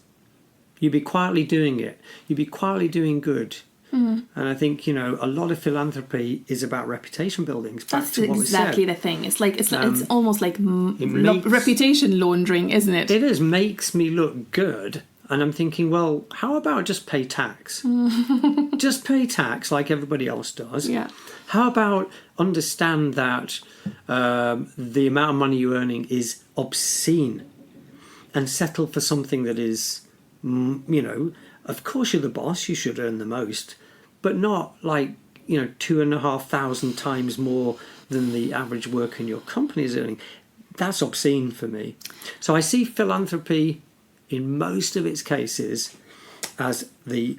You'd be quietly doing it. You'd be quietly doing good. And I think, you know, a lot of philanthropy is about reputation building. That's exactly the thing. It's like it's almost like reputation laundering, isn't it? It is. Makes me look good. And I'm thinking, well, how about just pay tax? Just pay tax like everybody else does. Yeah. How about understand that the amount of money you're earning is obscene and settle for something that is, you know, of course you're the boss, you should earn the most, but not like, you know, 2,500 times more than the average worker in your company is earning. That's obscene for me. So I see philanthropy in most of its cases as the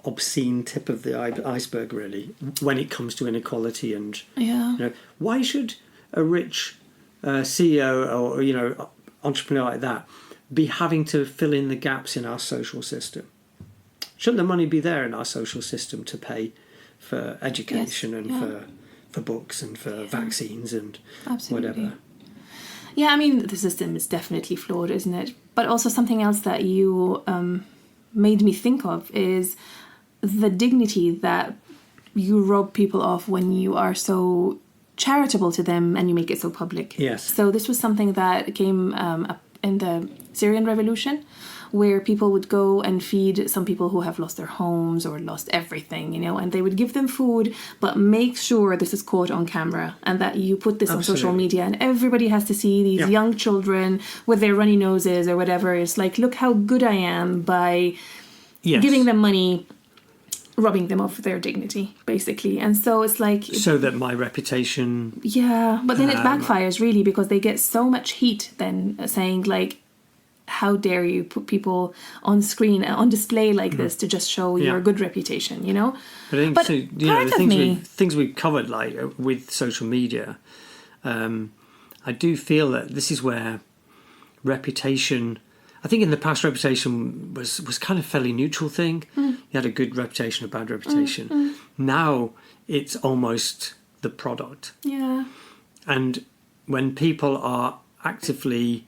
obscene tip of the iceberg, really, when it comes to inequality. And you know, why should a rich CEO or, you know, entrepreneur like that be having to fill in the gaps in our social system? Shouldn't the money be there in our social system to pay for education and for books and for vaccines and whatever? Yeah, I mean, the system is definitely flawed, isn't it? But also something else that you made me think of is the dignity that you rob people of when you are so charitable to them and you make it so public. Yes. So this was something that came up in the Syrian revolution, where people would go and feed some people who have lost their homes or lost everything, and they would give them food, but make sure this is caught on camera and that you put this on social media and everybody has to see these young children with their runny noses or whatever. It's like, look how good I am by giving them money, robbing them of their dignity, basically. And so it's like... So that my reputation... Yeah, but then it backfires, really, because they get so much heat then saying, like, how dare you put people on screen, on display like this to just show your good reputation, But the things we've covered, like with social media, I do feel that this is where reputation... I think in the past, reputation was kind of a fairly neutral thing. You had a good reputation, a bad reputation. Now it's almost the product. Yeah. And when people are actively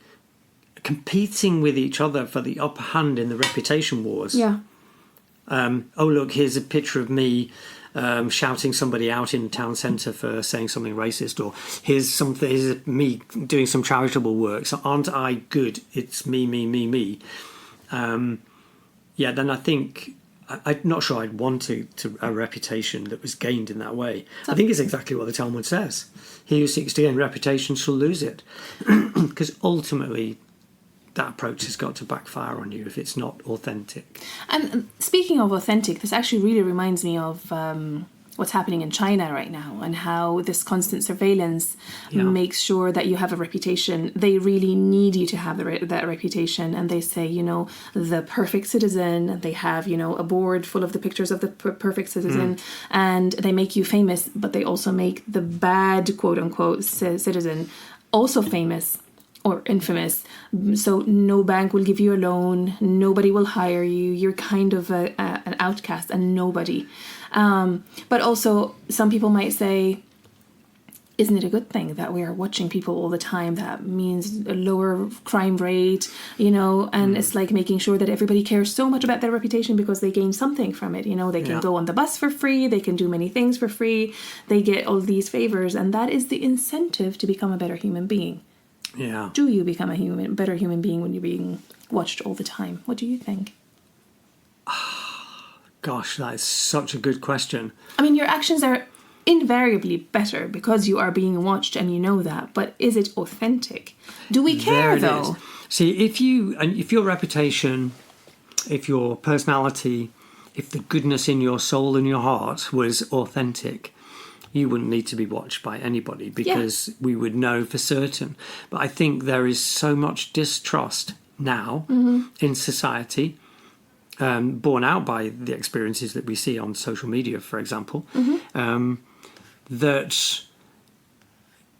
competing with each other for the upper hand in the reputation wars. Yeah. Oh, look, here's a picture of me shouting somebody out in the town centre for saying something racist, or here's me doing some charitable work. So aren't I good? It's me. Then I think I'm not sure I'd want to a reputation that was gained in that way. I think it's exactly what the Talmud says. He who seeks to gain reputation shall lose it. Because ultimately that approach has got to backfire on you if it's not authentic. And speaking of authentic, this actually really reminds me of what's happening in China right now and how this constant surveillance makes sure that you have a reputation. They really need you to have that reputation, and they say, the perfect citizen, and they have, a board full of the pictures of the perfect citizen, and they make you famous, but they also make the bad, quote unquote, citizen also famous or infamous. So no bank will give you a loan, nobody will hire you, you're kind of an outcast, a nobody. But also some people might say, isn't it a good thing that we are watching people all the time? That means a lower crime rate, and it's like making sure that everybody cares so much about their reputation because they gain something from it. They can go on the bus for free, they can do many things for free, they get all these favors, and that is the incentive to become a better human being. Yeah. Do you become a better human being when you're being watched all the time? What do you think? Gosh, that is such a good question. I mean, your actions are invariably better because you are being watched and you know that. But is it authentic? Do we care, though? See, if your reputation, if your personality, if the goodness in your soul and your heart was authentic, you wouldn't need to be watched by anybody because we would know for certain. But I think there is so much distrust now in society, borne out by the experiences that we see on social media, for example, that,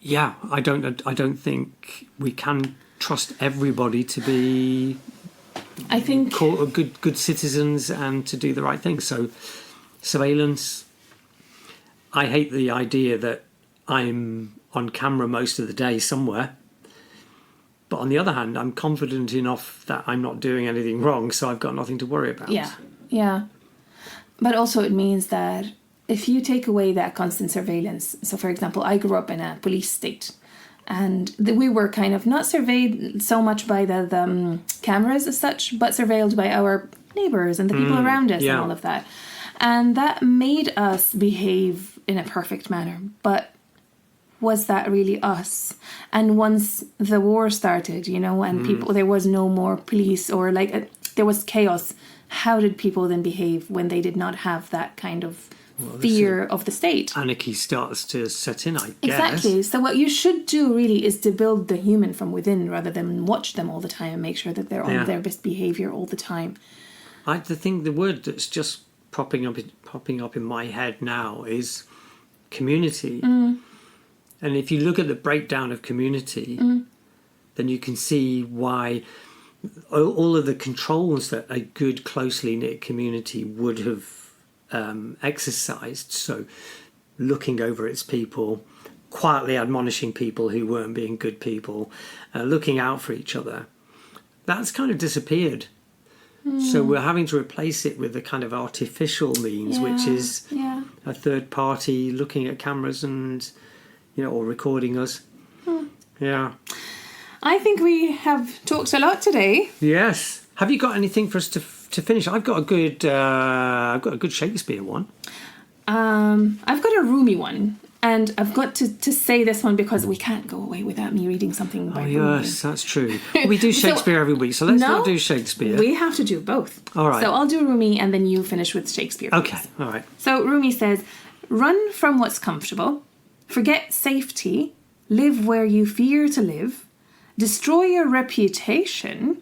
I don't think we can trust everybody to be, I think, good citizens and to do the right thing. So surveillance. I hate the idea that I'm on camera most of the day somewhere. But on the other hand, I'm confident enough that I'm not doing anything wrong, so I've got nothing to worry about. Yeah. But also it means that if you take away that constant surveillance, so for example, I grew up in a police state, and we were kind of not surveyed so much by the cameras as such, but surveilled by our neighbours and the people around us and all of that. And that made us behave in a perfect manner. But was that really us? And once the war started, and people, there was no more police or there was chaos. How did people then behave when they did not have that kind of fear of the state? Anarchy starts to set in, I guess. Exactly. So what you should do really is to build the human from within rather than watch them all the time and make sure that they're on their best behavior all the time. The word that's just popping up in my head now is community. And if you look at the breakdown of community, then you can see why all of the controls that a good, closely knit community would have exercised. So looking over its people, quietly admonishing people who weren't being good people, looking out for each other, that's kind of disappeared. So we're having to replace it with a kind of artificial means, which is a third party looking at cameras and, or recording us. Yeah. I think we have talked a lot today. Yes. Have you got anything for us to finish? I've got a good Shakespeare one. I've got a Rumi one. And I've got to say this one because we can't go away without me reading something by Rumi. Yes, that's true. We do Shakespeare every week, so let's not do Shakespeare. We have to do both. All right. So I'll do Rumi and then you finish with Shakespeare. Okay, please. all right. So Rumi says, run from what's comfortable, forget safety, live where you fear to live, destroy your reputation,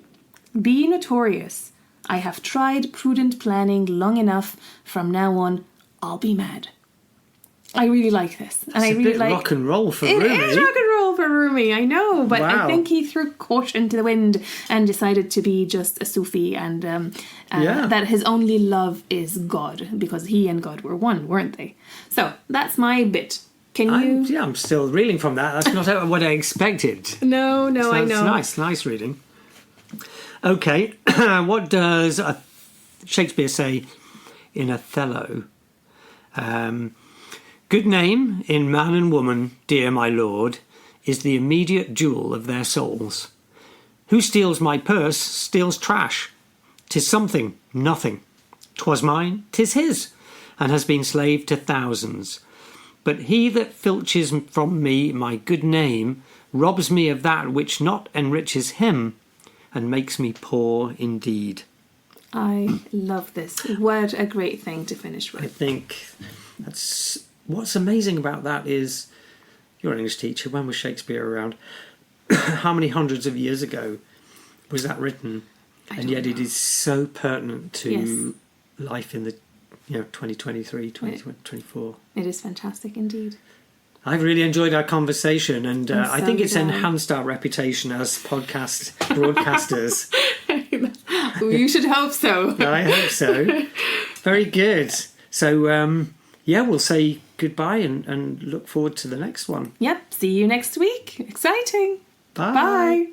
be notorious. I have tried prudent planning long enough. From now on, I'll be mad. I really like this. And It's I a really bit like rock and roll for Rumi. It is rock and roll for Rumi, I know. But Wow. I think he threw caution to the wind and decided to be just a Sufi and that his only love is God, because he and God were one, weren't they? So that's my bit. Can you? I'm still reeling from that. That's not what I expected. No, I know. It's nice reading. Okay, what does Shakespeare say in Othello? Good name in man and woman, dear my lord, is the immediate jewel of their souls. Who steals my purse steals trash. 'Tis something, nothing. 'Twas mine, 'tis his, and has been slave to thousands. But he that filches from me my good name robs me of that which not enriches him, and makes me poor indeed. I love this. What a great thing to finish I with. think that's what's amazing about that is you're an English teacher. When was Shakespeare around? How many hundreds of years ago was that written? And yet it is so pertinent to life in the 2023, 2024. It is fantastic indeed. I've really enjoyed our conversation, and I so think it's did I. enhanced our reputation as podcast broadcasters. You should hope so. I hope so. Very good. So, we'll say goodbye and look forward to the next one. Yep, see you next week. Exciting. Bye. Bye.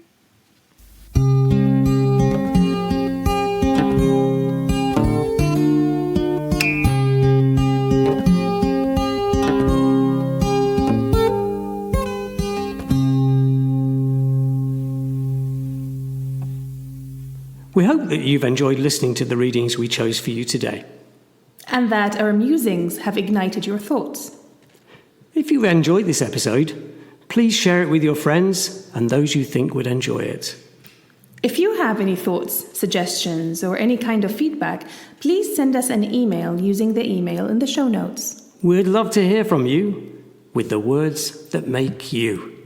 We hope that you've enjoyed listening to the readings we chose for you today. And that our musings have ignited your thoughts. If you've enjoyed this episode, please share it with your friends and those you think would enjoy it. If you have any thoughts, suggestions, or any kind of feedback, please send us an email using the email in the show notes. We'd love to hear from you with the words that make you.